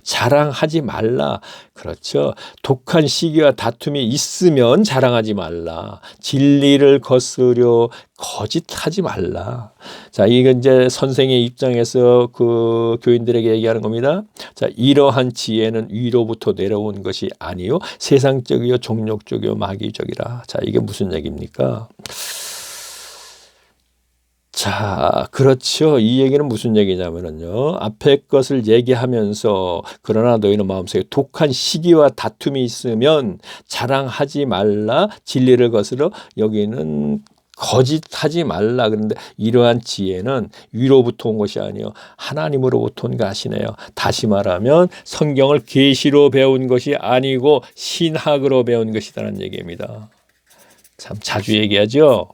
자랑하지 말라. 그렇죠. 독한 시기와 다툼이 있으면 자랑하지 말라. 진리를 거스려 거짓하지 말라. 자, 이건 이제 선생의 입장에서 그 교인들에게 얘기하는 겁니다. 자, 이러한 지혜는 위로부터 내려온 것이 아니요 세상적이요 종욕적이요 마귀적이라. 자, 이게 무슨 얘기입니까? 자, 그렇죠. 이 얘기는 무슨 얘기냐면요. 앞에 것을 얘기하면서 그러나 너희는 마음속에 독한 시기와 다툼이 있으면 자랑하지 말라. 진리를 거스러 여기는 거짓하지 말라. 그런데 이러한 지혜는 위로부터 온 것이 아니요 하나님으로부터 온 것이네요. 다시 말하면 성경을 계시로 배운 것이 아니고 신학으로 배운 것이라는 얘기입니다. 참 자주 얘기하죠.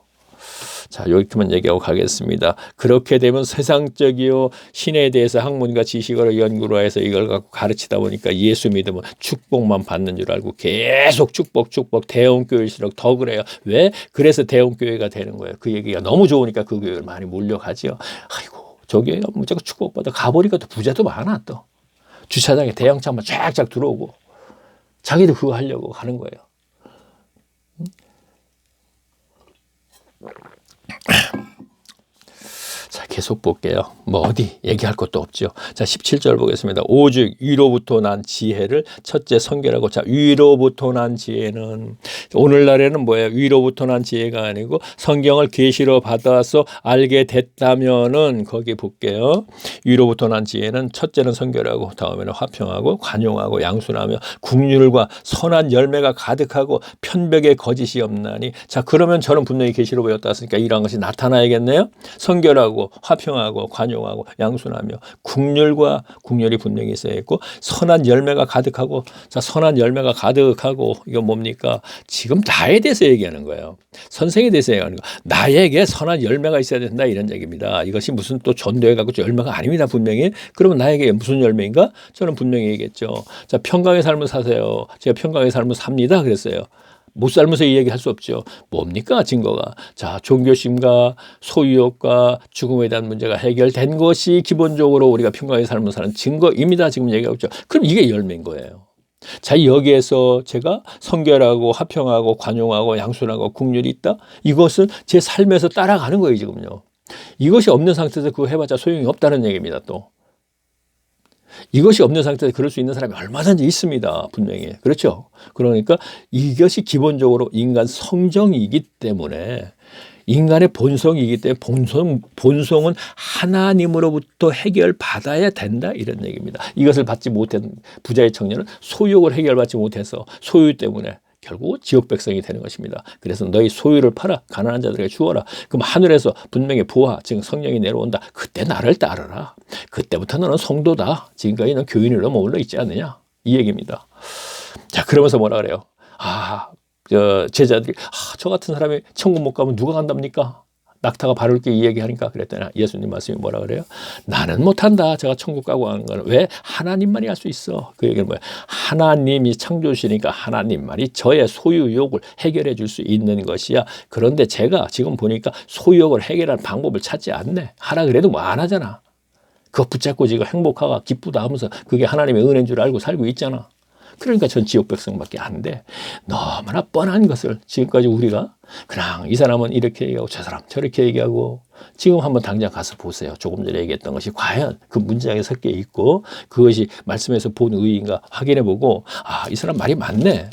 자, 여기까지만 얘기하고 가겠습니다. 그렇게 되면 세상적이요 신에 대해서 학문과 지식으로 연구로 해서 이걸 갖고 가르치다 보니까 예수 믿으면 축복만 받는 줄 알고 계속 축복 대형교회일수록 더 그래요. 왜? 그래서 대형교회가 되는 거예요. 그 얘기가 너무 좋으니까 그 교회를 많이 몰려가죠. 아이고 저기 무조건 축복받아 가보니까 또 부자도 많아. 또 주차장에 대형차만 쫙쫙 들어오고 자기도 그거 하려고 가는 거예요. 자, 계속 볼게요. 뭐 어디 얘기할 것도 없죠. 자, 17절 보겠습니다. 오직 위로부터 난 지혜를 첫째 성결하고. 자, 위로부터 난 지혜는 오늘날에는 뭐예요? 위로부터 난 지혜가 아니고 성경을 계시로 받아서 알게 됐다면은 거기 볼게요. 위로부터 난 지혜는 첫째는 성결하고, 다음에는 화평하고 관용하고 양순하며 국률과 선한 열매가 가득하고 편백에 거짓이 없나니. 자, 그러면 저는 분명히 계시로 배웠다 했으니까 이러한 것이 나타나야겠네요. 성결하고 화평하고 관용하고 양순하며 국률이 분명히 있어야겠고, 선한 열매가 가득하고. 자, 선한 열매가 가득하고 이건 뭡니까? 지금 나에 대해서 얘기하는 거예요. 선생에 대해서 얘기하는 거. 나에게 선한 열매가 있어야 된다 이런 얘기입니다. 이것이 무슨 또 전도해 갖고 열매가 아닙니다. 분명히. 그러면 나에게 무슨 열매인가? 저는 분명히 얘기했죠. 자, 평강의 삶을 사세요. 제가 평강의 삶을 삽니다 그랬어요. 못 살면서 이 얘기 할 수 없죠. 뭡니까 증거가? 자, 종교심과 소유욕과 죽음에 대한 문제가 해결된 것이 기본적으로 우리가 평강의 삶을 사는 증거입니다. 지금 얘기하고 있죠. 그럼 이게 열매인 거예요. 자, 여기에서 제가 성결하고 화평하고 관용하고 양순하고 국률이 있다? 이것은 제 삶에서 따라가는 거예요. 지금요. 이것이 없는 상태에서 그거 해봤자 소용이 없다는 얘기입니다. 또 이것이 없는 상태에서 그럴 수 있는 사람이 얼마든지 있습니다. 분명히. 그렇죠? 그러니까 이것이 기본적으로 인간 성정이기 때문에, 인간의 본성이기 때문에 본성은 하나님으로부터 해결받아야 된다 이런 얘기입니다. 이것을 받지 못한 부자의 청년은 소유욕을 해결받지 못해서 소유 때문에 결국 지옥 백성이 되는 것입니다. 그래서 너희 소유를 팔아 가난한 자들에게 주어라. 그럼 하늘에서 분명히 보아, 지금 성령이 내려온다. 그때 나를 따르라. 그때부터 너는 성도다. 지금까지 는 교인으로 머물러 있지 않느냐. 이 얘기입니다. 자, 그러면서 뭐라 그래요? 제자들이 저 같은 사람이 천국 못 가면 누가 간답니까? 낙타가 발을 게 이 얘기하니까 그랬더니 예수님 말씀이 뭐라 그래요? 나는 못한다. 제가 천국 가고 하는 거는. 왜? 하나님만이 할 수 있어. 그 얘기는 뭐예요? 하나님이 창조주시니까 하나님만이 저의 소유욕을 해결해 줄 수 있는 것이야. 그런데 제가 지금 보니까 소유욕을 해결할 방법을 찾지 않네. 하라 그래도 뭐 안 하잖아. 그거 붙잡고 지금 행복하고 기쁘다 하면서 그게 하나님의 은혜인 줄 알고 살고 있잖아. 그러니까 전 지옥 백성밖에 안 돼. 너무나 뻔한 것을 지금까지 우리가 그냥 이 사람은 이렇게 얘기하고 저 사람 저렇게 얘기하고, 지금 한번 당장 가서 보세요. 조금 전에 얘기했던 것이 과연 그 문장에 섞여 있고 그것이 말씀에서 본 의의인가 확인해보고, 이 사람 말이 맞네.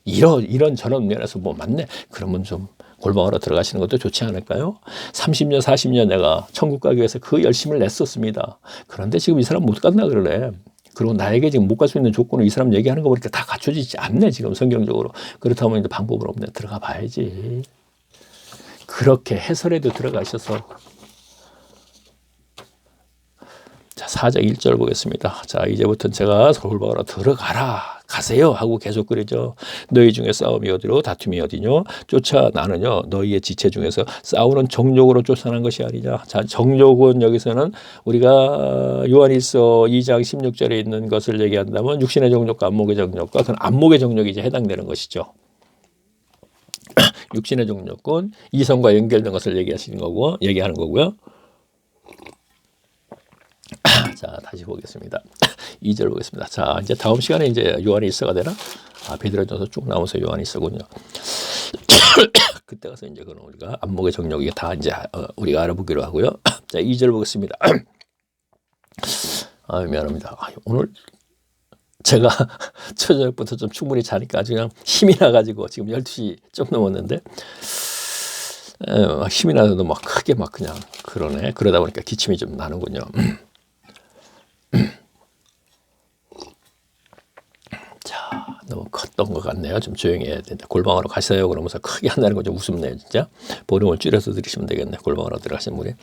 이런 저런 면에서 뭐 맞네. 그러면 좀 골방으로 들어가시는 것도 좋지 않을까요? 30년 40년 내가 천국 가기 위해서 그 열심을 냈었습니다. 그런데 지금 이 사람 못 간다 그러네. 그리고 나에게 지금 못 갈 수 있는 조건을 이 사람 얘기하는 거 보니까 다 갖춰지지 않네, 지금 성경적으로. 그렇다면 이제 방법은 없네. 들어가 봐야지. 그렇게 해설에도 들어가셔서. 자, 4장 1절 보겠습니다. 자, 이제부터는 제가 골방으로 들어가라. 가세요 하고 계속 그러죠. 너희 중에 싸움이 어디로 다툼이 어디뇨? 쫓아 나느뇨? 너희의 지체 중에서 싸우는 정욕으로 쫓아난 것이 아니냐. 자, 정욕은 여기서는 우리가 요한일서 2장 16절에 있는 것을 얘기한다면 육신의 정욕과 안목의 정욕과 그건 안목의 정욕이 이제 해당되는 것이죠. 육신의 정욕은 이성과 연결된 것을 얘기하는 거고요. 자, 다시 보겠습니다. 2절 보겠습니다. 자, 이제 다음 시간에 이제 요한일서가 되나? 베드로전서 쭉 나오면서 요한일서군요. 그때 가서 이제 그런 우리가 안목의 정욕이 다 이제 우리가 알아보기로 하고요. 자, 2절 보겠습니다. 미안합니다. 오늘 제가 저녁부터 좀 충분히 자니까 아주 그냥 힘이 나가지고 지금 12시 좀 넘었는데 힘이 나도 막 크게 막 그냥 그러네. 그러다 보니까 기침이 좀 나는군요. 자, 너무 컸던 것 같네요. 좀 조용히 해야 된다. 골방으로 가세요. 그러면서 크게 한다는 거 좀 웃음네요, 진짜. 볼륨을 줄여서 들으시면 되겠네. 골방으로 들어가시는 분이.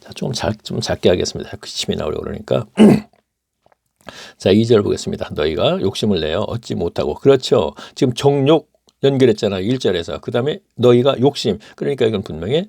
자, 좀 작게 하겠습니다. 기침이 나오려고 그러니까. 자, 2절 보겠습니다. 너희가 욕심을 내어 얻지 못하고. 그렇죠. 지금 정욕 연결했잖아요. 1절에서. 그 다음에 너희가 욕심. 그러니까 이건 분명히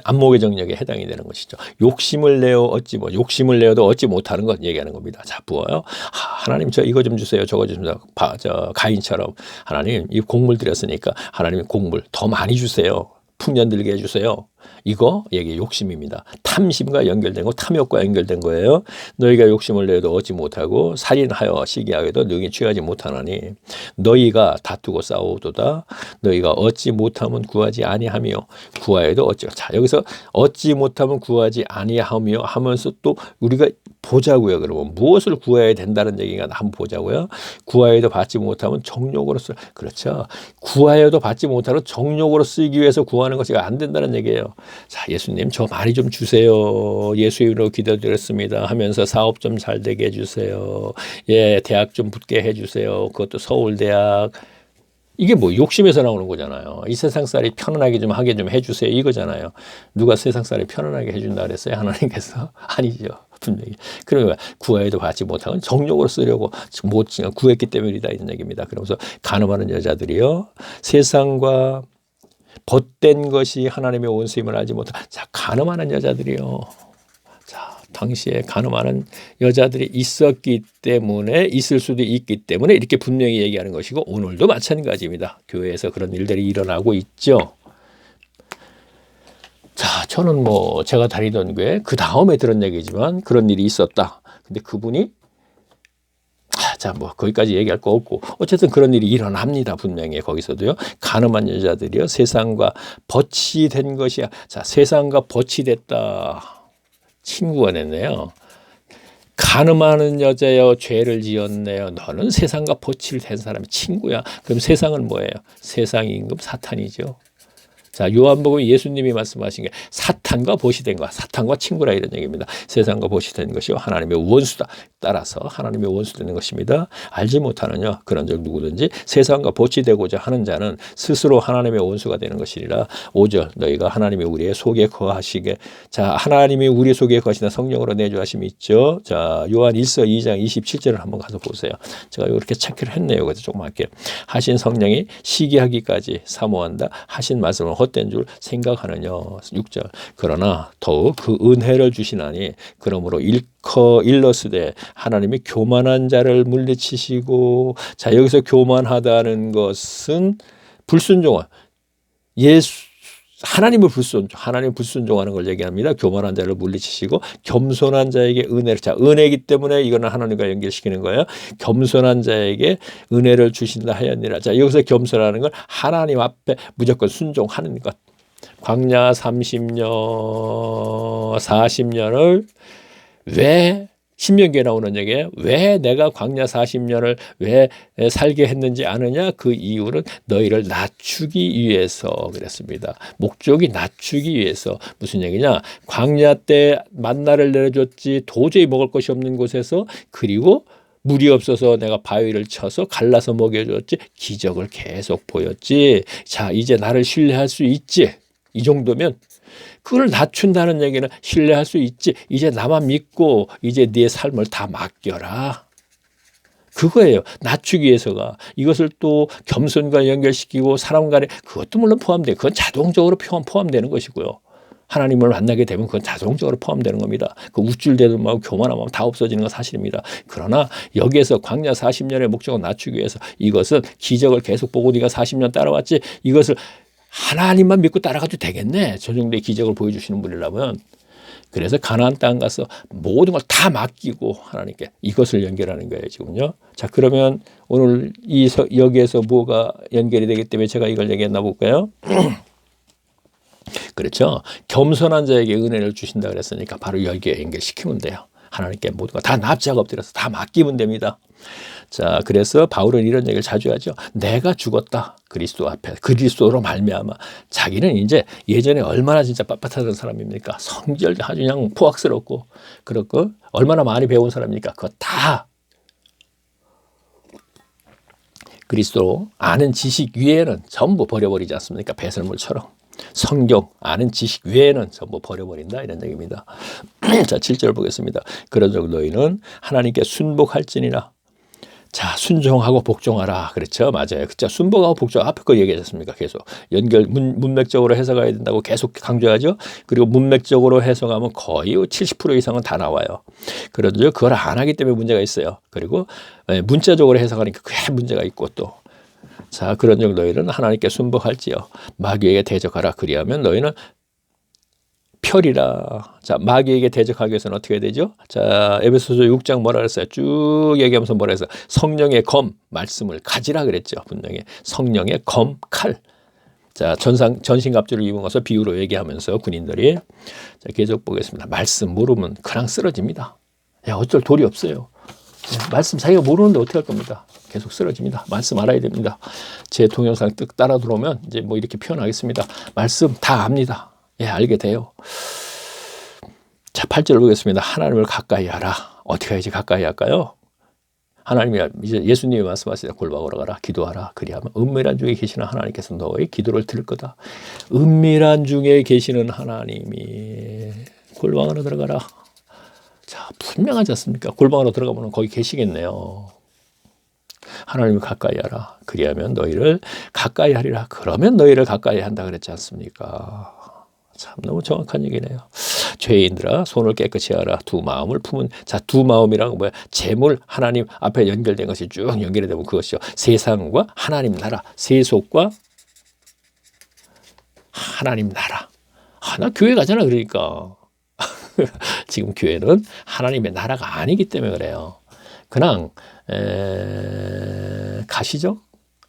안목의 정욕에 해당이 되는 것이죠. 욕심을 내어 욕심을 내어도 얻지 못하는 것 얘기하는 겁니다. 자, 부어요. 하나님 저 이거 좀 주세요. 저거 좀 주세요. 가인처럼 하나님 이 곡물 드렸으니까 하나님 곡물 더 많이 주세요. 풍년 들게 해주세요. 이거 얘기 욕심입니다. 탐심과 연결된 거, 탐욕과 연결된 거예요. 너희가 욕심을 내도 얻지 못하고 살인하여 시기하여도 능히 취하지 못하나니 너희가 다투고 싸우도다. 너희가 얻지 못하면 구하지 아니하며 구하여도 얻지. 자, 여기서 얻지 못하면 구하지 아니하며 하면서 또 우리가 보자고요. 그러면 무엇을 구해야 된다는 얘기가 한번 보자고요. 구하여도 받지 못하면 정욕으로 쓰. 그렇죠. 구하여도 받지 못하면 정욕으로 쓰기 위해서 구하는 것이 안 된다는 얘기예요. 자, 예수님 저 많이 좀 주세요. 예수 이름으로 기도드렸습니다. 하면서 사업 좀 잘 되게 해주세요. 예, 대학 좀 붙게 해주세요. 그것도 서울대학. 이게 뭐 욕심에서 나오는 거잖아요. 이 세상살이 편안하게 좀 하게 좀 해주세요. 이거잖아요. 누가 세상살이 편안하게 해준다 그랬어요? 하나님께서? 아니죠. 분명히. 그러니까 구하여도 받지 못하고 정욕으로 쓰려고 못 구했기 때문이다 이런 얘기입니다. 그러면서 간음하는 여자들이요. 세상과 벗된 것이 하나님의 원수임을 알지 못하고. 자, 간음하는 여자들이요. 자, 당시에 간음하는 여자들이 있었기 때문에 있을 수도 있기 때문에 이렇게 분명히 얘기하는 것이고 오늘도 마찬가지입니다. 교회에서 그런 일들이 일어나고 있죠. 자, 저는 뭐 제가 다니던 교회 그 다음에 들은 얘기지만 그런 일이 있었다. 근데 그분이 자, 뭐 거기까지 얘기할 거 없고 어쨌든 그런 일이 일어납니다. 분명히 거기서도요. 간음한 여자들이요. 세상과 벗이 된 것이야. 자, 세상과 벗이 됐다. 친구가 됐네요. 간음하는 여자여 죄를 지었네요. 너는 세상과 벗이 된 사람이 친구야. 그럼 세상은 뭐예요? 세상이 임금 사탄이죠. 자, 요한복음 예수님이 말씀하신 게 사탄과 벗이 된 거, 사탄과 친구라 이런 얘기입니다. 세상과 벗이 된 것이요 하나님의 원수다. 따라서 하나님의 원수 되는 것입니다. 알지 못하느냐 그런 적 누구든지 세상과 벗이 되고자 하는 자는 스스로 하나님의 원수가 되는 것이니라. 5절 너희가 하나님이 우리의 속에 거하시게. 자, 하나님이 우리 속에 거하시는 성령으로 내주하심이 있죠. 자, 요한 1서 2장 27절을 한번 가서 보세요. 제가 이렇게 체크를 했네요. 그래서 조금 할게요. 하신 성령이 시기하기까지 사모한다. 하신 말씀을 헛된 줄 생각하느냐. 6절 그러나 더욱 그 은혜를 주시나니 그러므로 일러스되 하나님이 교만한 자를 물리치시고. 자, 여기서 교만하다는 것은 불순종한 하나님을 불순종하는 걸 얘기합니다. 교만한 자를 물리치시고 겸손한 자에게 은혜를. 자, 은혜이기 때문에 이거는 하나님과 연결시키는 거예요. 겸손한 자에게 은혜를 주신다 하였니라. 자, 여기서 겸손하는 건 하나님 앞에 무조건 순종하는 것. 광야 30년, 40년을 왜 신명기에 나오는 얘기예요. 왜 내가 광야 40년을 왜 살게 했는지 아느냐? 그 이유는 너희를 낮추기 위해서 그랬습니다. 목적이 낮추기 위해서. 무슨 얘기냐? 광야 때 만나를 내려줬지 도저히 먹을 것이 없는 곳에서. 그리고 물이 없어서 내가 바위를 쳐서 갈라서 먹여줬지. 기적을 계속 보였지. 자, 이제 나를 신뢰할 수 있지. 이 정도면 그걸 낮춘다는 얘기는 신뢰할 수 있지. 이제 나만 믿고 이제 네 삶을 다 맡겨라. 그거예요. 낮추기 위해서가. 이것을 또 겸손과 연결시키고 사람 간에 그것도 물론 포함돼요. 그건 자동적으로 포함되는 것이고요. 하나님을 만나게 되면 그건 자동적으로 포함되는 겁니다. 그 우쭐대도 교만하면 다 없어지는 건 사실입니다. 그러나 여기에서 광야 40년의 목적을 낮추기 위해서 이것은 기적을 계속 보고 네가 40년 따라왔지. 이것을 하나님만 믿고 따라가도 되겠네. 저 정도의 기적을 보여주시는 분이라면. 그래서 가나안 땅 가서 모든 걸 다 맡기고 하나님께 이것을 연결하는 거예요. 지금요. 자, 그러면 오늘 여기에서 뭐가 연결이 되기 때문에 제가 이걸 얘기했나 볼까요? 그렇죠. 겸손한 자에게 은혜를 주신다 그랬으니까 바로 여기에 연결시키면 돼요. 하나님께 모든 거 다 납작 엎드려서 다 맡기면 됩니다. 자, 그래서 바울은 이런 얘기를 자주 하죠. 내가 죽었다. 그리스도 앞에. 그리스도로 말미암아. 자기는 이제 예전에 얼마나 진짜 빳빳하던 사람입니까? 성질 아주 그냥 포악스럽고 그렇고 얼마나 많이 배운 사람입니까? 그거 다 그리스도 아는 지식 위에는 전부 버려버리지 않습니까? 배설물처럼. 성경 아는 지식 외에는 전부 버려버린다 이런 얘기입니다. 자, 7절 보겠습니다. 그런즉 너희는 하나님께 순복할지니라. 자, 순종하고 복종하라. 그렇죠. 맞아요. 그쵸. 순복하고 복종 앞에 거 얘기하셨습니까? 계속 연결 문맥적으로 해석해야 된다고 계속 강조하죠. 그리고 문맥적으로 해석하면 거의 70% 이상은 다 나와요. 그런데 그걸 안 하기 때문에 문제가 있어요. 그리고 문자적으로 해석하니까 그게 문제가 있고 또. 자, 그런즉 너희는 하나님께 순복할지요. 마귀에게 대적하라. 그리하면 너희는 펼이라. 자, 마귀에게 대적하기 위해서는 어떻게 해야 되죠? 자, 에베소서 6장 뭐라 그랬어요? 쭉 얘기하면서 뭐라 했어요? 성령의 검, 말씀을 가지라 그랬죠. 분명히. 성령의 검, 칼. 자, 전신갑주를 입은 것을 비유로 얘기하면서 군인들이. 자, 계속 보겠습니다. 말씀 모르면 그냥 쓰러집니다. 야, 어쩔 도리 없어요. 말씀 자기가 모르는데 어떻게 할 겁니다. 계속 쓰러집니다. 말씀 알아야 됩니다. 제 동영상 뜩 따라 들어오면 이제 뭐 이렇게 표현하겠습니다. 말씀 다 압니다. 예, 알게 돼요. 자, 8절 보겠습니다. 하나님을 가까이 하라. 어떻게 해야지 가까이 할까요? 하나님이 이제 예수님이 말씀하시다. 골방으로 가라. 기도하라. 그리하면 은밀한 중에 계시는 하나님께서 너의 기도를 들을 거다. 은밀한 중에 계시는 하나님이 골방으로 들어가라. 자, 분명하지 않습니까? 골방으로 들어가면 거기 계시겠네요. 하나님을 가까이 하라. 그리하면 너희를 가까이 하리라. 그러면 너희를 가까이 한다 그랬지 않습니까? 참 너무 정확한 얘기네요. 죄인들아 손을 깨끗이 하라. 두 마음을 품은. 자, 두 마음이란 건 뭐야? 재물 하나님 앞에 연결된 것이 쭉 연결이 되면 그것이요. 세상과 하나님 나라. 세속과 하나님 나라. 나 교회 가잖아 그러니까. 지금 교회는 하나님의 나라가 아니기 때문에 그래요. 그냥 가시적,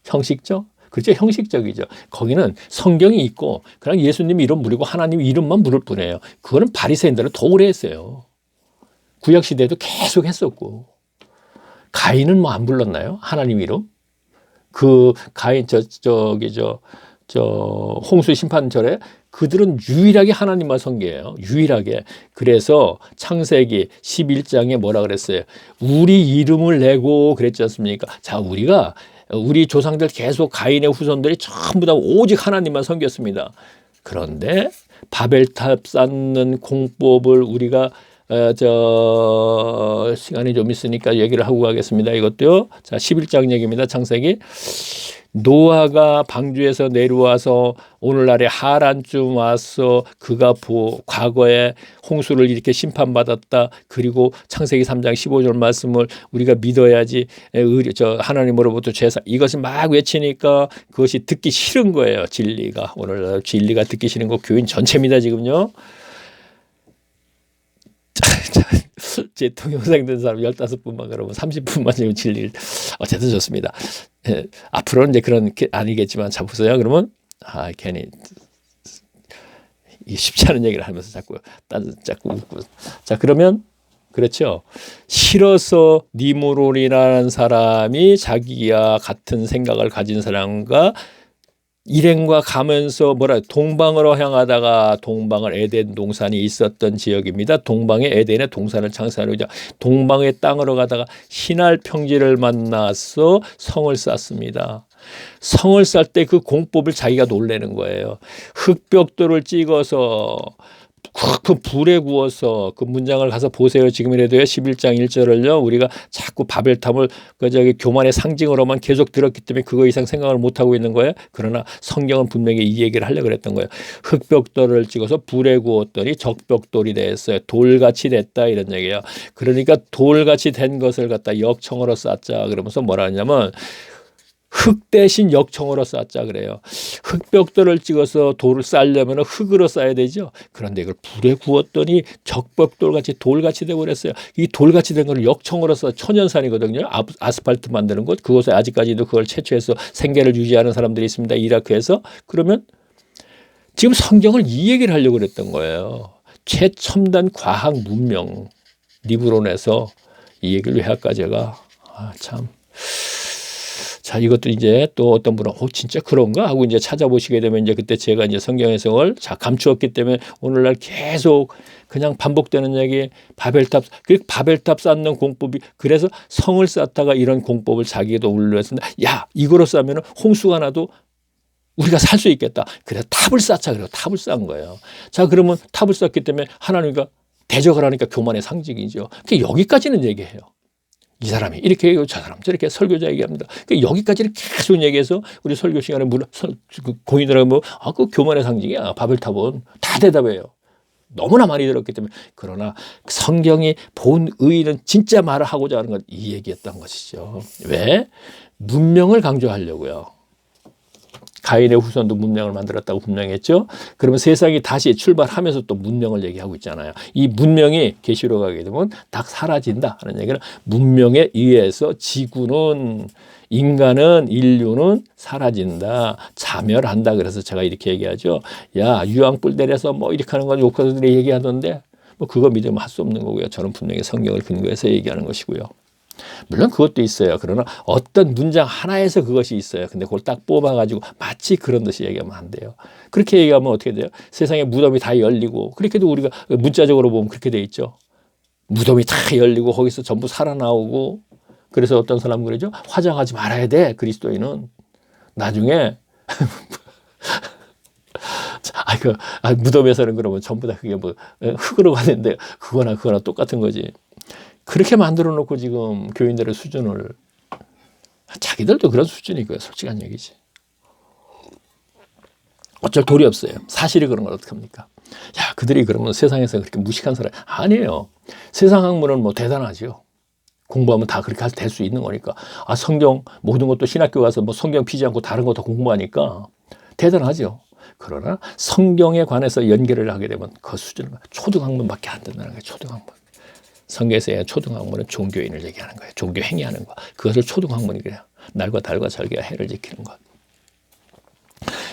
형식적, 그렇죠? 형식적이죠. 거기는 성경이 있고 그냥 예수님 이름 부르고 하나님 이름만 부를 뿐이에요. 그거는 바리새인들은 더 오래 했어요. 구약 시대에도 계속 했었고. 가인은 뭐 안 불렀나요? 하나님 이름? 그 가인 홍수 심판절에 그들은 유일하게 하나님만 섬겨요. 유일하게. 그래서 창세기 11장에 뭐라 그랬어요? 우리 이름을 내고 그랬지 않습니까? 자, 우리 조상들 계속 가인의 후손들이 전부 다 오직 하나님만 섬겼습니다. 그런데 바벨탑 쌓는 공법을 우리가 시간이 좀 있으니까 얘기를 하고 가겠습니다. 이것도요. 자, 11장 얘기입니다. 창세기. 노아가 방주에서 내려와서 오늘날에 하란쯤 와서 그가 과거에 홍수를 이렇게 심판받았다. 그리고 창세기 3장 15절 말씀을 우리가 믿어야지 하나님으로부터 죄사 이것을 막 외치니까 그것이 듣기 싫은 거예요. 진리가. 오늘날 진리가 듣기 싫은 거 교인 전체입니다. 지금요. 제 동영상 된 사람 15분만 그러면 30분만 지금 진리를 어쨌든 좋습니다. 앞으로는 이제 그런 게 아니겠지만 자 보세요. 그러면 괜히 쉽지 않은 얘기를 하면서 자꾸 웃고. 자, 그러면 그렇죠. 싫어서 니무론이라는 사람이 자기와 같은 생각을 가진 사람과 일행과 가면서 동방으로 향하다가 동방은 에덴 동산이 있었던 지역입니다. 동방에 에덴의 동산을 창설하자 동방의 땅으로 가다가 신할 평지를 만나서 성을 쌓습니다. 성을 쌓을 때 그 공법을 자기가 놀라는 거예요. 흙벽돌을 찍어서 그 불에 구워서 그 문장을 가서 보세요. 지금이라도요. 11장 1절을요. 우리가 자꾸 바벨탑을 교만의 상징으로만 계속 들었기 때문에 그거 이상 생각을 못하고 있는 거예요. 그러나 성경은 분명히 이 얘기를 하려고 그랬던 거예요. 흙벽돌을 찍어서 불에 구웠더니 적벽돌이 됐어요. 돌같이 됐다 이런 얘기예요. 그러니까 돌같이 된 것을 갖다 역청으로 쌓자 그러면서 뭐라 하냐면 흙 대신 역청으로 쌓자 그래요. 흙벽돌을 찍어서 돌을 쌓으려면 흙으로 쌓아야 되죠. 그런데 이걸 불에 구웠더니 적벽돌같이 돌같이 되어버렸어요. 이 돌같이 된 걸 역청으로 쌓아 천연산이거든요. 아스팔트 만드는 곳. 그곳에 아직까지도 그걸 채취해서 생계를 유지하는 사람들이 있습니다. 이라크에서. 그러면 지금 성경을 이 얘기를 하려고 그랬던 거예요. 최첨단 과학 문명 니브론에서 이 얘기를 왜 할까 제가. 참. 자, 이것도 이제 또 어떤 분은 진짜 그런가 하고 이제 찾아보시게 되면 이제 그때 제가 이제 성경 해석을 감추었기 때문에 오늘날 계속 그냥 반복되는 얘기 바벨탑 쌓는 공법이 그래서 성을 쌓다가 이런 공법을 자기도 올렸습니다. 야, 이거로 쌓으면 홍수가 나도 우리가 살 수 있겠다. 그래서 탑을 쌓자 그래서 탑을 쌓은 거예요. 자, 그러면 탑을 쌓기 때문에 하나님과 대적을 하니까 교만의 상징이죠. 그러니까 여기까지는 얘기해요. 이 사람이 이렇게 얘기하고 저 사람 저렇게 설교자 얘기합니다. 그러니까 여기까지는 계속 얘기해서 우리 설교 시간에 고인들하고 그 교만의 상징이야. 바벨탑은 다 대답해요. 너무나 많이 들었기 때문에. 그러나 성경이 본 의의는 진짜 말을 하고자 하는 건 이 얘기였던 것이죠. 왜? 문명을 강조하려고요. 가인의 후손도 문명을 만들었다고 분명히 했죠. 그러면 세상이 다시 출발하면서 또 문명을 얘기하고 있잖아요. 이 문명이 계시로 가게 되면 다 사라진다 하는 얘기는 문명에 의해서 지구는 인간은 인류는 사라진다, 자멸한다. 그래서 제가 이렇게 얘기하죠. 야, 유황불 내려서 뭐 이렇게 하는 건 욕하들이 얘기하던데 뭐 그거 믿으면 할 수 없는 거고요. 저는 분명히 성경을 근거해서 얘기하는 것이고요. 물론 그것도 있어요. 그러나 어떤 문장 하나에서 그것이 있어요. 근데 그걸 딱 뽑아가지고 마치 그런 듯이 얘기하면 안 돼요. 그렇게 얘기하면 어떻게 돼요? 세상에 무덤이 다 열리고 그렇게도 우리가 문자적으로 보면 그렇게 돼 있죠. 무덤이 다 열리고 거기서 전부 살아나오고 그래서 어떤 사람은 그러죠. 화장하지 말아야 돼. 그리스도인은 나중에 무덤에서는 그러면 전부 다 그게 뭐 흙으로 가는데 그거나 똑같은 거지. 그렇게 만들어 놓고 지금 교인들의 수준을 자기들도 그런 수준이고요. 솔직한 얘기지. 어쩔 도리 없어요. 사실이 그런 걸 어떡합니까? 야, 그들이 그러면 세상에서 그렇게 무식한 사람 아니에요. 세상 학문은 뭐 대단하죠. 공부하면 다 그렇게 될 수 있는 거니까. 성경 모든 것도 신학교 가서 뭐 성경 피지 않고 다른 거 다 공부하니까 대단하죠. 그러나 성경에 관해서 연결을 하게 되면 그 수준은 초등학문밖에 안 된다는 거예요. 초등학문. 성경에서 초등학문은 종교인을 얘기하는 거예요. 종교 행위하는 거. 그것을 초등학문이래요. 날과 달과 절기와 해를 지키는 것.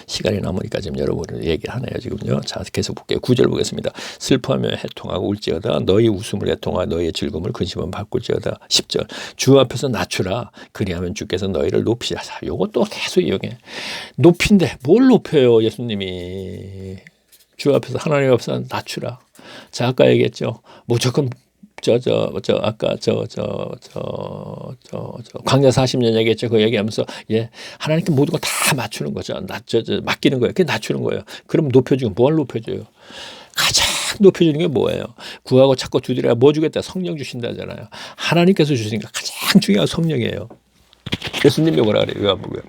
시간이 남으니까 지금 여러분을 얘기를 하네요. 지금요. 자, 계속 볼게요. 9절 보겠습니다. 슬퍼하며 해통하고 울지어다. 너희 웃음을 해통하 너희의 즐거움을 근심은 바꿀지어다. 10절. 주 앞에서 낮추라. 그리하면 주께서 너희를 높이시라. 자, 요것도 계속 이용해. 높인데 뭘 높여요, 예수님이. 주 앞에서 하나님 앞에서 낮추라. 자, 아까 얘기했죠. 무조건 광야 40년 얘기했죠. 그 얘기하면서, 예, 하나님께 모든 걸 다 맞추는 거죠. 맡기는 거예요. 그게 낮추는 거예요. 그럼 높여주고 뭘 높여줘요? 가장 높여주는 게 뭐예요? 구하고 찾고 두드려야 뭐 주겠다? 성령 주신다잖아요. 하나님께서 주시니까 가장 중요한 성령이에요. 예수님이 뭐라 그래요? 요한복음에.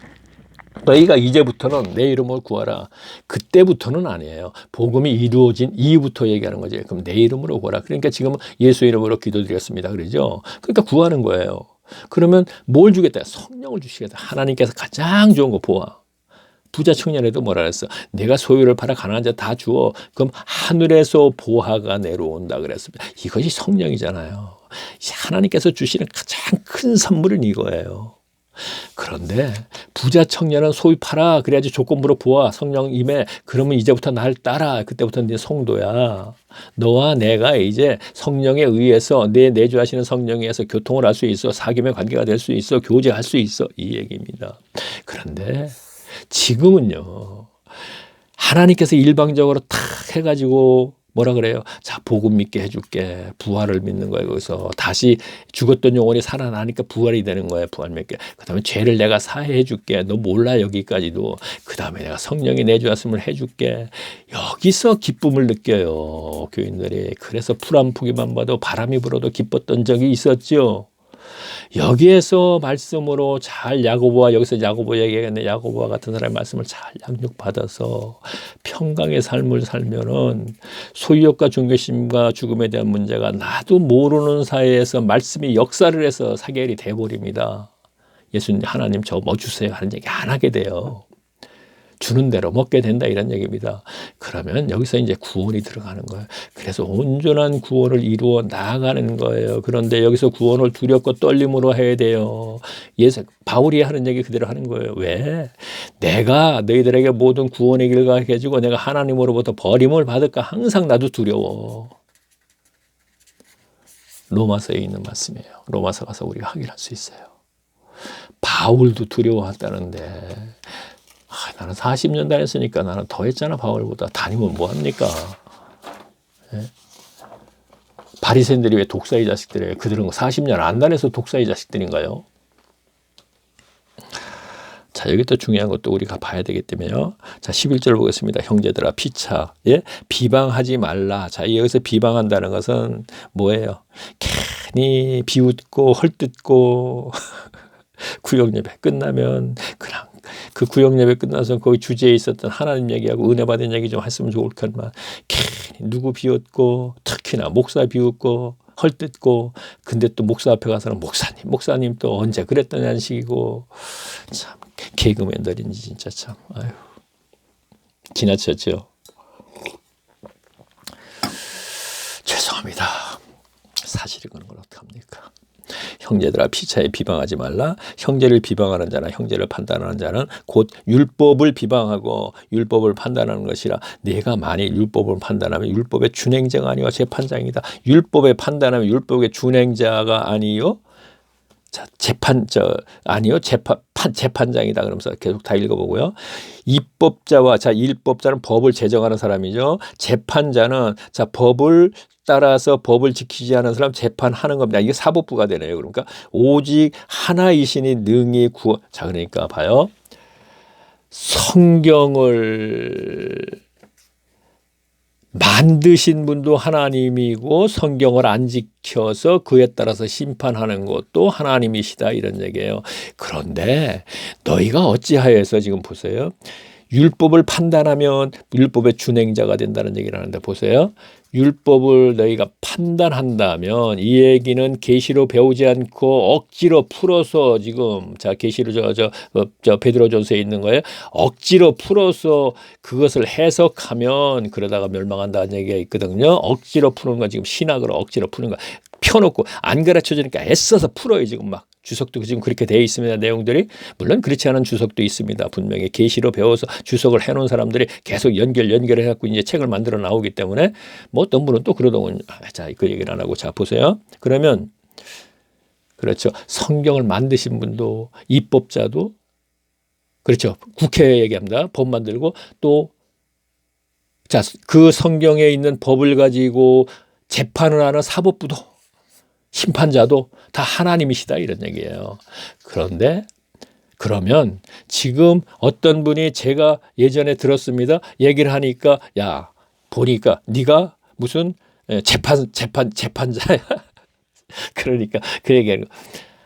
너희가 이제부터는 내 이름을 구하라. 그때부터는 아니에요. 복음이 이루어진 이후부터 얘기하는 거지. 그럼 내 이름으로 구하라. 그러니까 지금 예수 이름으로 기도드렸습니다. 그러죠? 그러니까 구하는 거예요. 그러면 뭘 주겠다? 성령을 주시겠다. 하나님께서 가장 좋은 거 보아. 부자 청년에도 뭐라 그랬어? 내가 소유를 팔아 가난한 자 다 주어. 그럼 하늘에서 보화가 내려온다 그랬습니다. 이것이 성령이잖아요. 하나님께서 주시는 가장 큰 선물은 이거예요. 그런데 부자 청년은 소유 팔아. 그래야지 조건부로 보아. 성령 임해. 그러면 이제부터 날 따라. 그때부터 네 성도야. 너와 내가 이제 성령에 의해서 내주하시는 성령에 의해서 교통을 할 수 있어. 사귐의 관계가 될 수 있어. 교제할 수 있어. 이 얘기입니다. 그런데 지금은요. 하나님께서 일방적으로 탁 해가지고 뭐라 그래요? 자, 복음 믿게 해줄게. 부활을 믿는 거예요. 거기서 다시 죽었던 영혼이 살아나니까 부활이 되는 거예요. 부활 믿게. 그 다음에 죄를 내가 사해 줄게. 너 몰라 여기까지도. 그 다음에 내가 성령이 내주었음을 해줄게. 여기서 기쁨을 느껴요. 교인들이. 그래서 풀 한 포기만 봐도 바람이 불어도 기뻤던 적이 있었죠. 여기에서 말씀으로 잘 야고보와 여기서 야고보 얘기하겠네. 야고보와 같은 사람의 말씀을 잘 양육받아서 평강의 삶을 살면은 소유욕과 존귀심과 죽음에 대한 문제가 나도 모르는 사이에서 말씀이 역사를 해서 사결이 돼버립니다. 예수님 하나님 저 뭐 주세요 하는 얘기 안 하게 돼요. 주는 대로 먹게 된다 이런 얘기입니다. 그러면 여기서 이제 구원이 들어가는 거예요. 그래서 온전한 구원을 이루어 나아가는 거예요. 그런데 여기서 구원을 두렵고 떨림으로 해야 돼요. 바울이 하는 얘기 그대로 하는 거예요. 왜? 내가 너희들에게 모든 구원의 길을 가게 해주고 내가 하나님으로부터 버림을 받을까 항상 나도 두려워. 로마서에 있는 말씀이에요. 로마서 가서 우리가 확인할 수 있어요. 바울도 두려워했다는데 나는 40년 다녔으니까 나는 더 했잖아. 바울보다. 다니면 뭐합니까? 예? 바리새인들이 왜 독사의 자식들이에요? 그들은 40년 안 다녀서 독사의 자식들인가요? 자, 여기 또 중요한 것도 우리가 봐야 되기 때문에요. 자, 11절 보겠습니다. 형제들아 피차. 예? 비방하지 말라. 자, 여기서 비방한다는 것은 뭐예요? 괜히 비웃고 헐뜯고 구역 예배 끝나면 그냥 그 구역 예배 끝나서 거기 주제에 있었던 하나님 얘기하고 은혜 받은 얘기 좀 했으면 좋을 것만 괜히 누구 비웃고 특히나 목사 비웃고 헐뜯고 근데 또 목사 앞에 가서는 목사님 또 언제 그랬더냐는 식이고 참 개그맨들인지 진짜 참, 아유, 지나쳤죠. 죄송합니다. 사실이 그런 걸 어떡합니까? 형제들아 피차에 비방하지 말라. 형제를 비방하는 자나 형제를 판단하는 자는 곧 율법을 비방하고 율법을 판단하는 것이라. 내가 만일 율법을 판단하면 율법의 준행자가 아니요 재판장이다. 율법에 판단하면 율법의 준행자가 아니요 아니요 재판장이다. 그러면서 계속 다 읽어보고요. 입법자와 일법자는 법을 제정하는 사람이죠. 재판자는 법을 따라서 법을 지키지 않은 사람 재판하는 겁니다. 이게 사법부가 되네요. 그러니까 오직 하나이시니 능히 자, 그러니까 봐요. 성경을 만드신 분도 하나님이고 성경을 안 지켜서 그에 따라서 심판하는 것도 하나님이시다 이런 얘기예요. 그런데 너희가 어찌하여서 지금 보세요. 율법을 판단하면 율법의 준행자가 된다는 얘기를 하는데 보세요. 율법을 너희가 판단한다면 이 얘기는 계시로 배우지 않고 억지로 풀어서 지금 계시로 베드로전서에 있는 거예요. 억지로 풀어서 그것을 해석하면 그러다가 멸망한다는 얘기가 있거든요. 억지로 푸는 건 지금 신학으로 억지로 푸는 거 펴놓고 안 가르쳐 주니까 애써서 풀어요. 지금 막 주석도 지금 그렇게 되어 있습니다. 내용들이 물론 그렇지 않은 주석도 있습니다. 분명히 계시로 배워서 주석을 해놓은 사람들이 계속 연결해갖고 이제 책을 만들어 나오기 때문에 뭐 어떤 분은 또 그러더군요. 자, 그 얘기를 안 하고 자 보세요. 그러면 그렇죠. 성경을 만드신 분도 입법자도 그렇죠. 국회 얘기합니다. 법 만들고 또 자, 그 성경에 있는 법을 가지고 재판을 하는 사법부도 심판자도 다 하나님이시다 이런 얘기예요. 그런데 그러면 지금 어떤 분이 제가 예전에 들었습니다. 얘기를 하니까 야 보니까 네가 무슨 재판자야. 그러니까 그 얘기하는 거.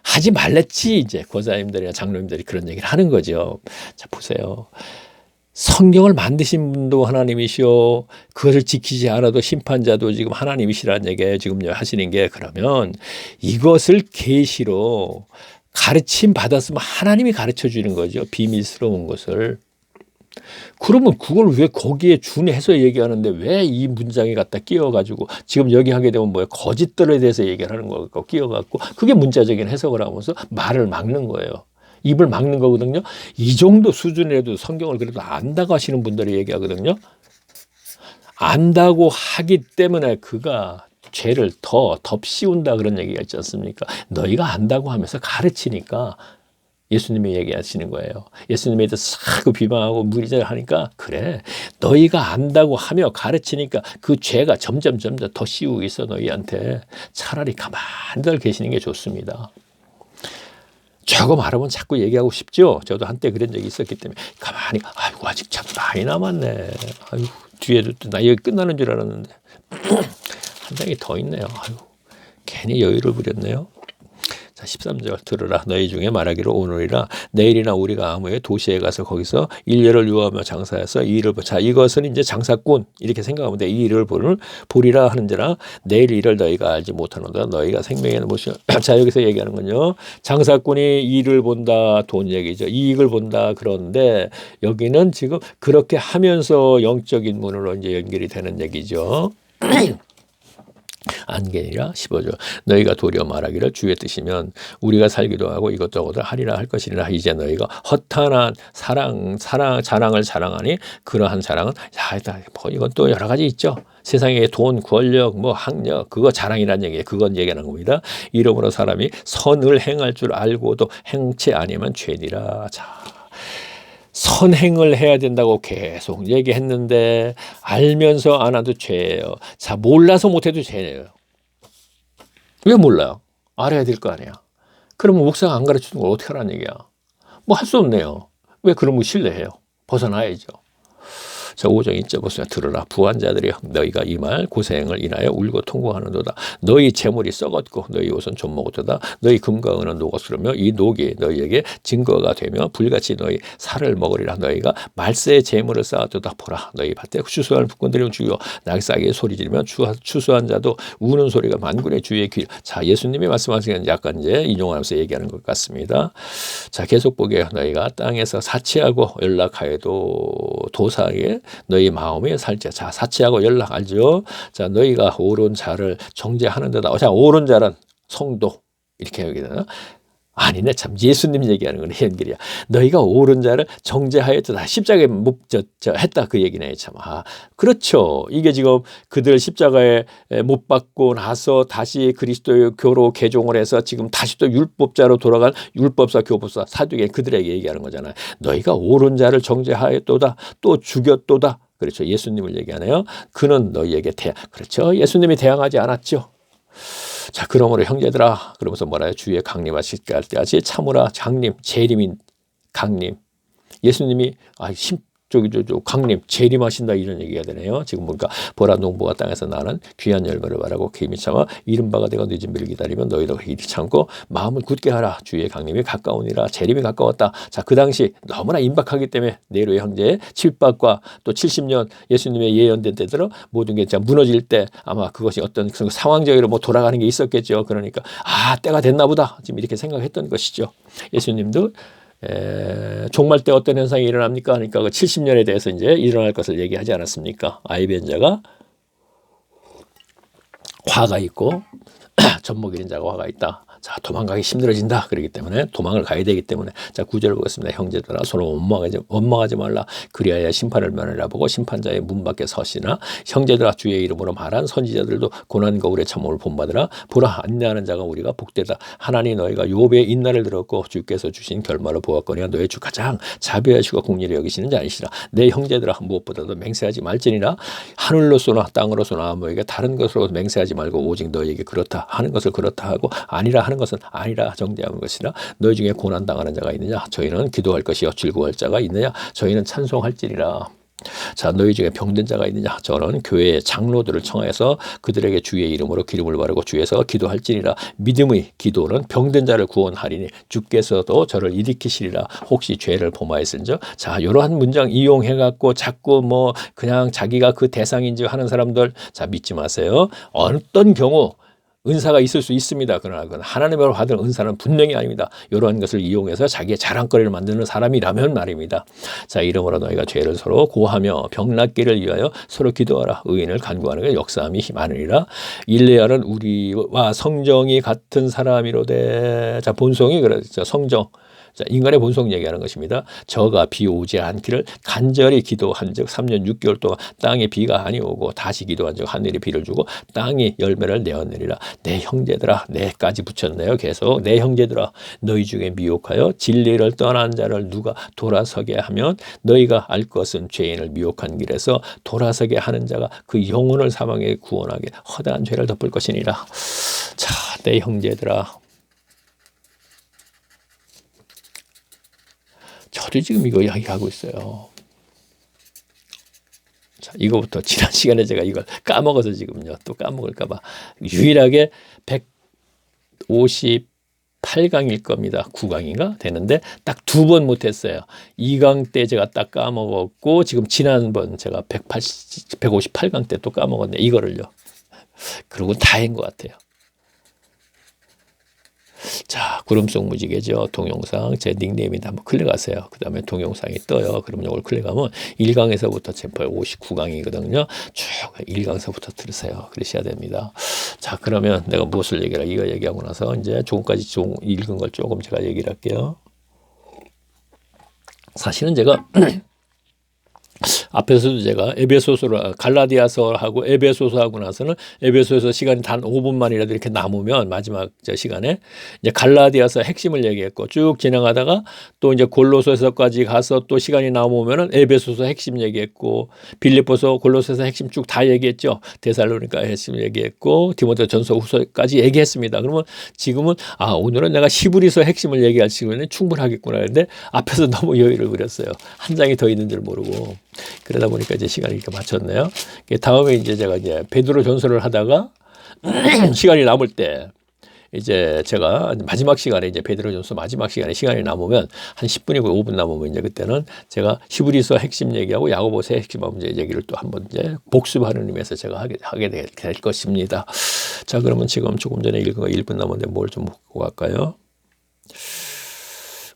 하지 말랬지 이제 권사님들이나 장로님들이 그런 얘기를 하는 거죠. 자 보세요. 성경을 만드신 분도 하나님이시오. 그것을 지키지 않아도 심판자도 지금 하나님이시라는 얘기예요. 지금 하시는 게 그러면 이것을 계시로 가르침 받았으면 하나님이 가르쳐 주는 거죠. 비밀스러운 것을. 그러면 그걸 왜 거기에 준해서 얘기하는데 왜 이 문장에 갖다 끼워가지고 지금 여기 하게 되면 뭐예요? 거짓들에 대해서 얘기를 하는 거고 끼워갖고 그게 문자적인 해석을 하면서 말을 막는 거예요. 입을 막는 거거든요. 이 정도 수준이라도 성경을 그래도 안다고 하시는 분들이 얘기하거든요. 안다고 하기 때문에 그가 죄를 더 덮씌운다 그런 얘기가 있지 않습니까? 너희가 안다고 하면서 가르치니까 예수님이 얘기하시는 거예요. 예수님에 대해서 싹 비방하고 무리를 하니까 그래 너희가 안다고 하며 가르치니까 그 죄가 점점 더 씌우고 있어 너희한테. 차라리 가만히 계시는 게 좋습니다. 저거 말하면 자꾸 얘기하고 싶죠. 저도 한때 그런 적이 있었기 때문에 가만히 아이고 아직 참 많이 남았네. 아이고 뒤에도 또 나 여기 끝나는 줄 알았는데 한 장이 더 있네요. 아이고 괜히 여유를 부렸네요. 자 13절 들으라. 너희 중에 말하기를 오늘이라 내일이나 우리가 아무의 도시에 가서 거기서 일년을 유하며 장사해서 이 일을 자 이것은 이제 장사꾼 이렇게 생각하면 돼. 이 일을 보리라 하는지라 내일 일을 너희가 알지 못하는다. 너희가 생명에는 무엇이 자 여기서 얘기하는 건요. 장사꾼이 일을 본다 돈 얘기죠. 이익을 본다. 그런데 여기는 지금 그렇게 하면서 영적인 문으로 이제 연결이 되는 얘기죠. 안개니라 15절 너희가 도리어 말하기를 주의 뜻이면 우리가 살기도 하고 이것저것 하리라 할 것이라. 이제 너희가 허탄한 자랑을 자랑하니 그러한 자랑은 뭐 이건 또 여러 가지 있죠. 세상에 돈, 권력, 뭐 학력 그거 자랑이라는 얘기예요. 그건 얘기하는 겁니다. 이러므로 사람이 선을 행할 줄 알고도 행치 아니면 죄니라. 자. 선행을 해야 된다고 계속 얘기했는데 알면서 안 해도 죄예요. 자 몰라서 못해도 죄예요. 왜 몰라요? 알아야 될 거 아니야. 그러면 목사가 안 가르치는 걸 어떻게 하라는 얘기야. 뭐 할 수 없네요. 왜 그러면 신뢰해요. 벗어나야죠. 자, 5장 1절 보세요. 들으라 부한 자들이여 너희가 이 말 고생을 인하여 울고 통곡하는도다. 너희 재물이 썩었고 너희 옷은 좀 먹었도다. 너희 금과 은은 녹았으며 이 녹이 너희에게 증거가 되며 불같이 너희 살을 먹으리라. 너희가 말세의 재물을 쌓았도다. 보라 너희 밭에 추수할 북군들이 죽여 낙사하게 소리 지르며 추수한 자도 우는 소리가 만군의 주의 귀. 자, 예수님이 말씀하시는 약간 이제 인용하면서 얘기하는 것 같습니다. 자, 계속 보게 너희가 땅에서 사치하고 연락하여도 도사에 너희 마음이 살자. 자, 사치하고 연락 알죠? 자, 너희가 옳은 자를 정죄하는 데다. 자, 옳은 자는 성도 이렇게 여기잖아. 아니네, 참 예수님 얘기하는 건 연결이야. 너희가 옳은 자를 정죄하였다. 십자가에 했다 그 얘기네. 참. 아, 그렇죠. 이게 지금 그들 십자가에 못 박고 나서 다시 그리스도의 교로 개종을 해서 지금 다시 또 율법자로 돌아간 율법사, 교법사, 사두개 그들에게 얘기하는 거잖아요. 너희가 옳은 자를 정죄하였도다. 또 죽였도다. 그렇죠. 예수님을 얘기하네요. 그는 너희에게 그렇죠. 예수님이 대항하지 않았죠. 자, 그러므로 형제들아, 그러면서 뭐라요? 주의 강림하실 때까지 참으라. 강림, 재림인 강림. 예수님이 강림, 재림하신다 이런 얘기가 되네요. 지금 보니까 보라 농부가 땅에서 나는 귀한 열매를 바라고 개미 참아 이른 바가 되고 늦은 비를 기다리면 너희도 이리 참고 마음을 굳게 하라. 주의 강림이 가까우니라. 재림이 가까웠다. 자, 그 당시 너무나 임박하기 때문에 네로의 형제의 칠박과 또 70년 예수님의 예언된 때들어 모든 게 무너질 때 아마 그것이 어떤 상황적으로 뭐 돌아가는 게 있었겠죠. 그러니까 때가 됐나 보다 지금 이렇게 생각했던 것이죠. 예수님도 종말 때 어떤 현상이 일어납니까? 그러니까 그 70년에 대해서 이제 일어날 것을 얘기하지 않았습니까? 아이 변자가 화가 있고 젖먹 이는 자가 화가 있다. 자, 도망가기 힘들어진다. 그렇기 때문에 도망을 가야 되기 때문에 자, 9절을 보겠습니다. 형제들아 서로 원망하지 말라. 그리하여 심판을 면하라 보고 심판자의 문 밖에 서시나 형제들아 주의 이름으로 말한 선지자들도 고난 거울의 참음을 본받으라. 보라 안내하는 자가 우리가 복되다. 하나님 너희가 욥의 인날을 들었고 주께서 주신 결말을 보았거니와 너희 주 가장 자비하시고 공의를 여기시는 자이시라. 내 형제들아 무엇보다도 맹세하지 말지니라. 하늘로 쏘나 땅으로 쏘나 아무에게 다른 것으로 맹세하지 말고 오직 너희에게 그렇다 하는 것을 그렇다 하고 아니라 하는 것은 아니라 정죄하는 것이라. 너희 중에 고난당하는 자가 있느냐? 저희는 기도할 것이요 즐거워할 자가 있느냐? 저희는 찬송할지니라. 자, 너희 중에 병든 자가 있느냐? 저는 교회의 장로들을 청하여서 그들에게 주의 이름으로 기름을 바르고 주에서 기도할지니라. 믿음의 기도는 병든 자를 구원하리니 주께서도 저를 일으키시리라. 혹시 죄를 범하였은즉. 자, 이러한 문장 이용해갖고 자꾸 뭐 그냥 자기가 그 대상인지 하는 사람들 자, 믿지 마세요. 어떤 경우 은사가 있을 수 있습니다. 그러나 그건 하나님으로 받은 은사는 분명히 아닙니다. 이러한 것을 이용해서 자기의 자랑거리를 만드는 사람이라면 말입니다. 자, 이러므로 너희가 죄를 서로 고하며 병 낫기를 위하여 서로 기도하라. 의인을 간구하는 게 역사함이 많으리라. 일레아는 우리와 성정이 같은 사람이로되. 자, 본성이 그렇죠. 성정. 자, 인간의 본성 얘기하는 것입니다. 저가 비 오지 않기를 간절히 기도한 즉 3년 6개월 동안 땅에 비가 아니오고 다시 기도한 즉 하늘이 비를 주고 땅이 열매를 내었느니라. 내 형제들아, 내까지 붙였네요. 계속 내 형제들아, 너희 중에 미혹하여 진리를 떠난 자를 누가 돌아서게 하면 너희가 알 것은 죄인을 미혹한 길에서 돌아서게 하는 자가 그 영혼을 사망에 구원하게 허다한 죄를 덮을 것이니라. 자, 내 형제들아, 저도 지금 이거 이야기하고 있어요. 자, 이거부터 지난 시간에 제가 이걸 까먹어서 지금요. 또 까먹을까봐. 유일하게 158강일 겁니다. 9강인가 되는데 딱 2번 못했어요. 2강 때 제가 딱 까먹었고 지금 지난번 제가 158강 때 또 까먹었네. 이거를요. 그러고 다인 것 같아요. 자, 구름 속 무지개죠. 동영상 제 닉네임인데 한번 클릭하세요. 그 다음에 동영상이 떠요. 그럼 이걸 클릭하면 1강에서부터 제 59강이거든요. 쭉 1강서부터 들으세요. 그러셔야 됩니다. 자, 그러면 내가 무엇을 얘기하라. 이거 얘기하고 나서 이제 조금까지 읽은 걸 조금 제가 얘기를 할게요. 사실은 제가 앞에서도 제가 에베소서를 갈라디아서하고 에베소서 하고 나서는 에베소에서 시간이 단 5분만이라도 이렇게 남으면 마지막 저 시간에 이제 갈라디아서 핵심을 얘기했고 쭉 진행하다가 또 이제 골로새서까지 가서 또 시간이 남으면은 에베소서 핵심 얘기했고 빌립보서 골로새서 핵심 쭉 다 얘기했죠. 데살로니가 핵심 얘기했고 디모데전서 후서까지 얘기했습니다. 그러면 지금은 오늘은 내가 히브리서 핵심을 얘기할 시간이 충분하겠구나 했는데 앞에서 너무 여유를 부렸어요. 한 장이 더 있는 줄 모르고. 그러다 보니까 이제 시간이 이렇게 맞췄네요. 다음에 이제 제가 이제 베드로 전서를 하다가 시간이 남을 때 이제 제가 마지막 시간에 이제 베드로전서 마지막 시간이 남으면 한 10분이고 5분 남으면 이제 그때는 제가 히브리서 핵심 얘기하고 야고보서 핵심 문제 얘기를 또 한번 이제 복습하는 의미에서 제가 하게 될 것입니다. 자, 그러면 지금 조금 전에 읽은 거 1분 남았는데 뭘 좀 묻고 갈까요?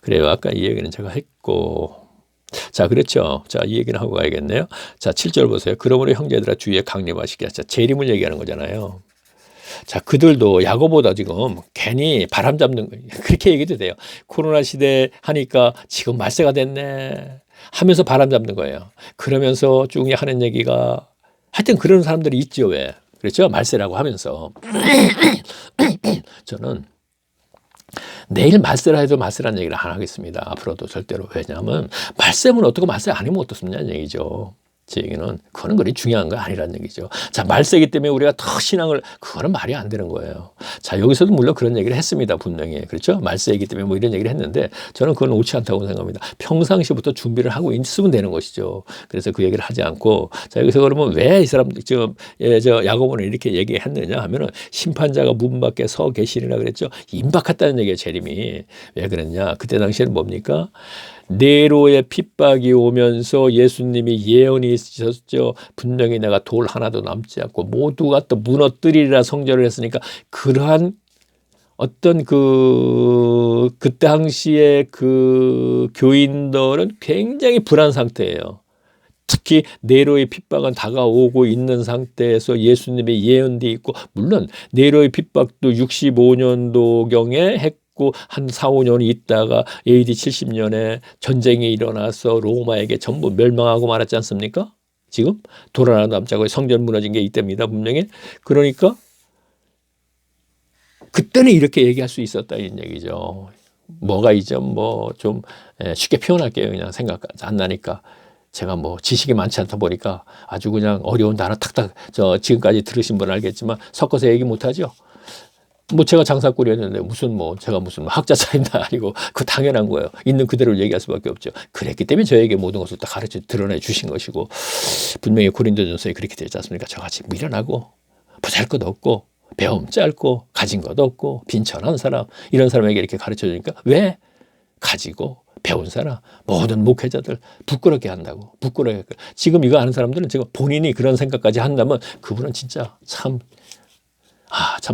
그래요. 아까 이 얘기는 제가 했고. 자, 그렇죠. 자, 이 얘기는 하고 가야겠네요. 자, 7절 보세요. 그러므로 형제들아 주의에 강림하시게 하자. 재림을 얘기하는 거잖아요. 자, 그들도 야고보다 지금 괜히 바람 잡는 거예요. 그렇게 얘기도 돼요. 코로나 시대 하니까 지금 말세가 됐네 하면서 바람 잡는 거예요. 그러면서 쭉 하는 얘기가 하여튼 그런 사람들이 있죠. 왜? 그렇죠? 말세라고 하면서. 저는 내일 말세라 해도 말세라는 얘기를 안 하겠습니다. 앞으로도 절대로. 왜냐하면 말세면 어떻고 말세 아니면 어떻습니다는 얘기죠. 제 얘기는 그거는 그리 중요한 거 아니라는 얘기죠. 자, 말세기 때문에 우리가 더 신앙을, 그거는 말이 안 되는 거예요. 자, 여기서도 물론 그런 얘기를 했습니다. 분명히. 그렇죠? 말세기 때문에 뭐 이런 얘기를 했는데 저는 그건 옳지 않다고 생각합니다. 평상시부터 준비를 하고 있으면 되는 것이죠. 그래서 그 얘기를 하지 않고, 자, 여기서 그러면 왜 이 사람 지금 야고보는 이렇게 얘기했느냐 하면은 심판자가 문 밖에 서 계시리라 그랬죠. 임박했다는 얘기예요. 재림이. 왜 그랬냐? 그때 당시에는 뭡니까? 네로의 핍박이 오면서 예수님이 예언이 있으셨죠. 분명히 내가 돌 하나도 남지 않고 모두가 또 무너뜨리리라 성전을 했으니까 그러한 어떤 그 당시에 그 교인들은 굉장히 불안 상태예요. 특히 네로의 핍박은 다가오고 있는 상태에서 예수님의 예언도 있고, 물론 네로의 핍박도 65년도경에 했고 한 4, 5년이 있다가 AD 70년에 전쟁이 일어나서 로마에게 전부 멸망하고 말았지 않습니까? 지금 돌 하나 남지 않고 성전 무너진 게 이때입니다. 분명히. 그러니까 그때는 이렇게 얘기할 수 있었다 이런 얘기죠. 뭐가 이제 뭐 좀 쉽게 표현할게요. 그냥 생각 안 나니까. 제가 뭐 지식이 많지 않다 보니까 아주 그냥 어려운 단어 탁탁, 지금까지 들으신 분은 알겠지만 섞어서 얘기 못하죠. 뭐 제가 장사꾼이었는데 제가 무슨 학자 차이나 아니고 그 당연한 거예요. 있는 그대로 얘기할 수밖에 없죠. 그랬기 때문에 저에게 모든 것을 다 가르쳐 드러내 주신 것이고, 분명히 고린도전서에 그렇게 되지 않습니까? 저같이 미련하고 보잘것 없고 배움 짧고 가진 것 없고 빈천한 사람, 이런 사람에게 이렇게 가르쳐 주니까 왜? 가지고 배운 사람, 모든 목회자들 부끄럽게 한다고. 부끄럽게. 지금 이거 아는 사람들은 지금 본인이 그런 생각까지 한다면 그분은 진짜 참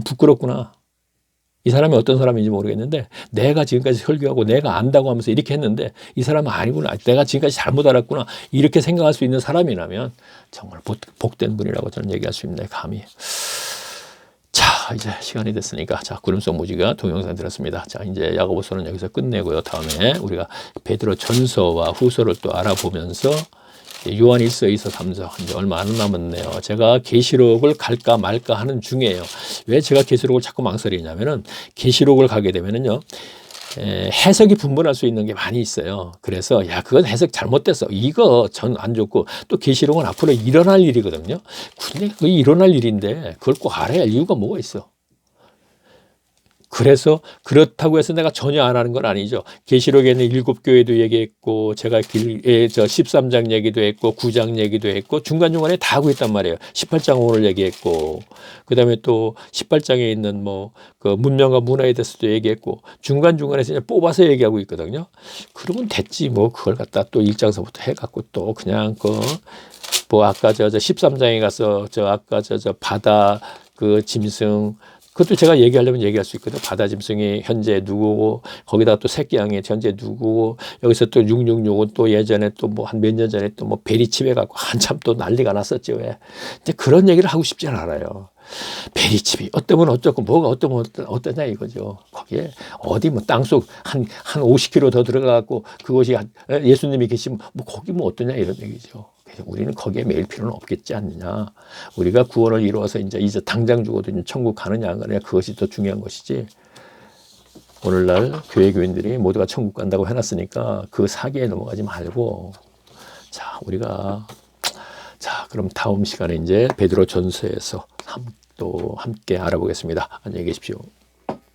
부끄럽구나. 이 사람이 어떤 사람인지 모르겠는데 내가 지금까지 설교하고 내가 안다고 하면서 이렇게 했는데 이 사람은 아니구나. 내가 지금까지 잘못 알았구나. 이렇게 생각할 수 있는 사람이라면 정말 복된 분이라고 저는 얘기할 수 있는데, 감히. 자, 이제 시간이 됐으니까, 자, 구름속 무지가 동영상 들었습니다. 자, 이제 야고보서는 여기서 끝내고요. 다음에 우리가 베드로 전서와 후서를 또 알아보면서 요한 1서, 2서, 3서 이제 얼마 안 남았네요. 제가 계시록을 갈까 말까 하는 중이에요. 왜 제가 계시록을 자꾸 망설이냐면은 계시록을 가게 되면은요. 해석이 분분할 수 있는 게 많이 있어요. 그래서 그건 해석 잘못됐어. 이거 전 안 좋고, 또 계시록은 앞으로 일어날 일이거든요. 근데 그게 일어날 일인데 그걸 꼭 알아야 할 이유가 뭐가 있어. 그래서 그렇다고 해서 내가 전혀 안 하는 건 아니죠. 계시록에는 7교회도 얘기했고, 제가 13장 얘기도 했고, 9장 얘기도 했고, 중간중간에 다 하고 있단 말이에요. 18장 오늘 얘기했고, 그 다음에 또 18장에 있는 그 문명과 문화에 대해서도 얘기했고, 중간중간에서 그냥 뽑아서 얘기하고 있거든요. 그러면 됐지. 그걸 갖다 또 1장서부터 해갖고 또 그냥 아까 13장에 가서 아까 바다 그 짐승, 그것도 제가 얘기하려면 얘기할 수 있거든요. 바다 짐승이 현재 누구고, 거기다가 또 새끼양이 현재 누구고, 여기서 또 666은 또 예전에 또 한 몇 년 전에 또 베리칩에 갖고 한참 또 난리가 났었죠. 왜? 근데 그런 얘기를 하고 싶지 않아요. 베리칩이 어떠면 어쩌고 뭐가 어떠면 어떠냐 이거죠. 거기에 어디 땅속 한 50km 더 들어가갖고 그것이 예수님이 계시면 거기 어떠냐 이런 얘기죠. 우리는 거기에 매일 필요는 없겠지 않느냐. 우리가 구원을 이루어서 이제 당장 죽어도 천국 가느냐 안 가느냐, 그것이 더 중요한 것이지. 오늘날 교회 교인들이 모두가 천국 간다고 해놨으니까 그 사기에 넘어가지 말고, 그럼 다음 시간에 이제 베드로 전서에서 또 함께 알아보겠습니다. 안녕히 계십시오.